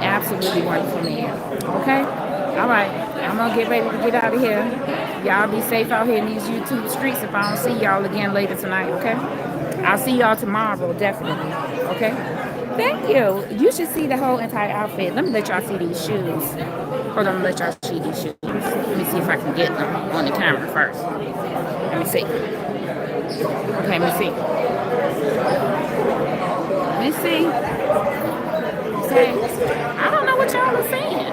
Absolutely wonderful man. Okay? All right. I'm going to get ready to get out of here. Y'all be safe out here in these YouTube streets if I don't see y'all again later tonight, okay? I'll see y'all tomorrow, definitely. Okay? Thank you. You should see the whole entire outfit. Let me let y'all see these shoes. Hold on, let y'all see these shoes. Let me see if I can get them on the camera first. Let me see. Okay, let me see. Let me see. Okay. I don't know what y'all are saying.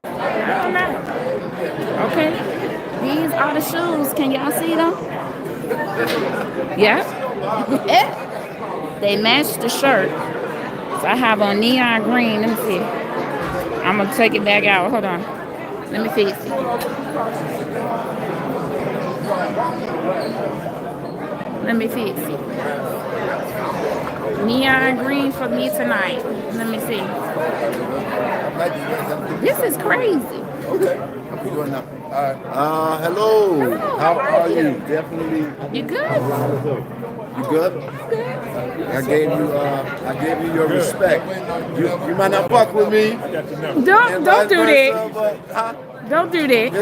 I don't know. Okay. These are the shoes. Can y'all see them? Yeah? They match the shirt. So I have on neon green. Let me see. I'm going to take it back out. Hold on. Let me fix it. Let me fix it. Neon green for me tonight. Let me see. This is crazy. Okay. I'm doing that. Hello. Hello. How are you? Definitely. You good? You good? I gave you your respect. You might not fuck with me. Don't do that. Don't do that.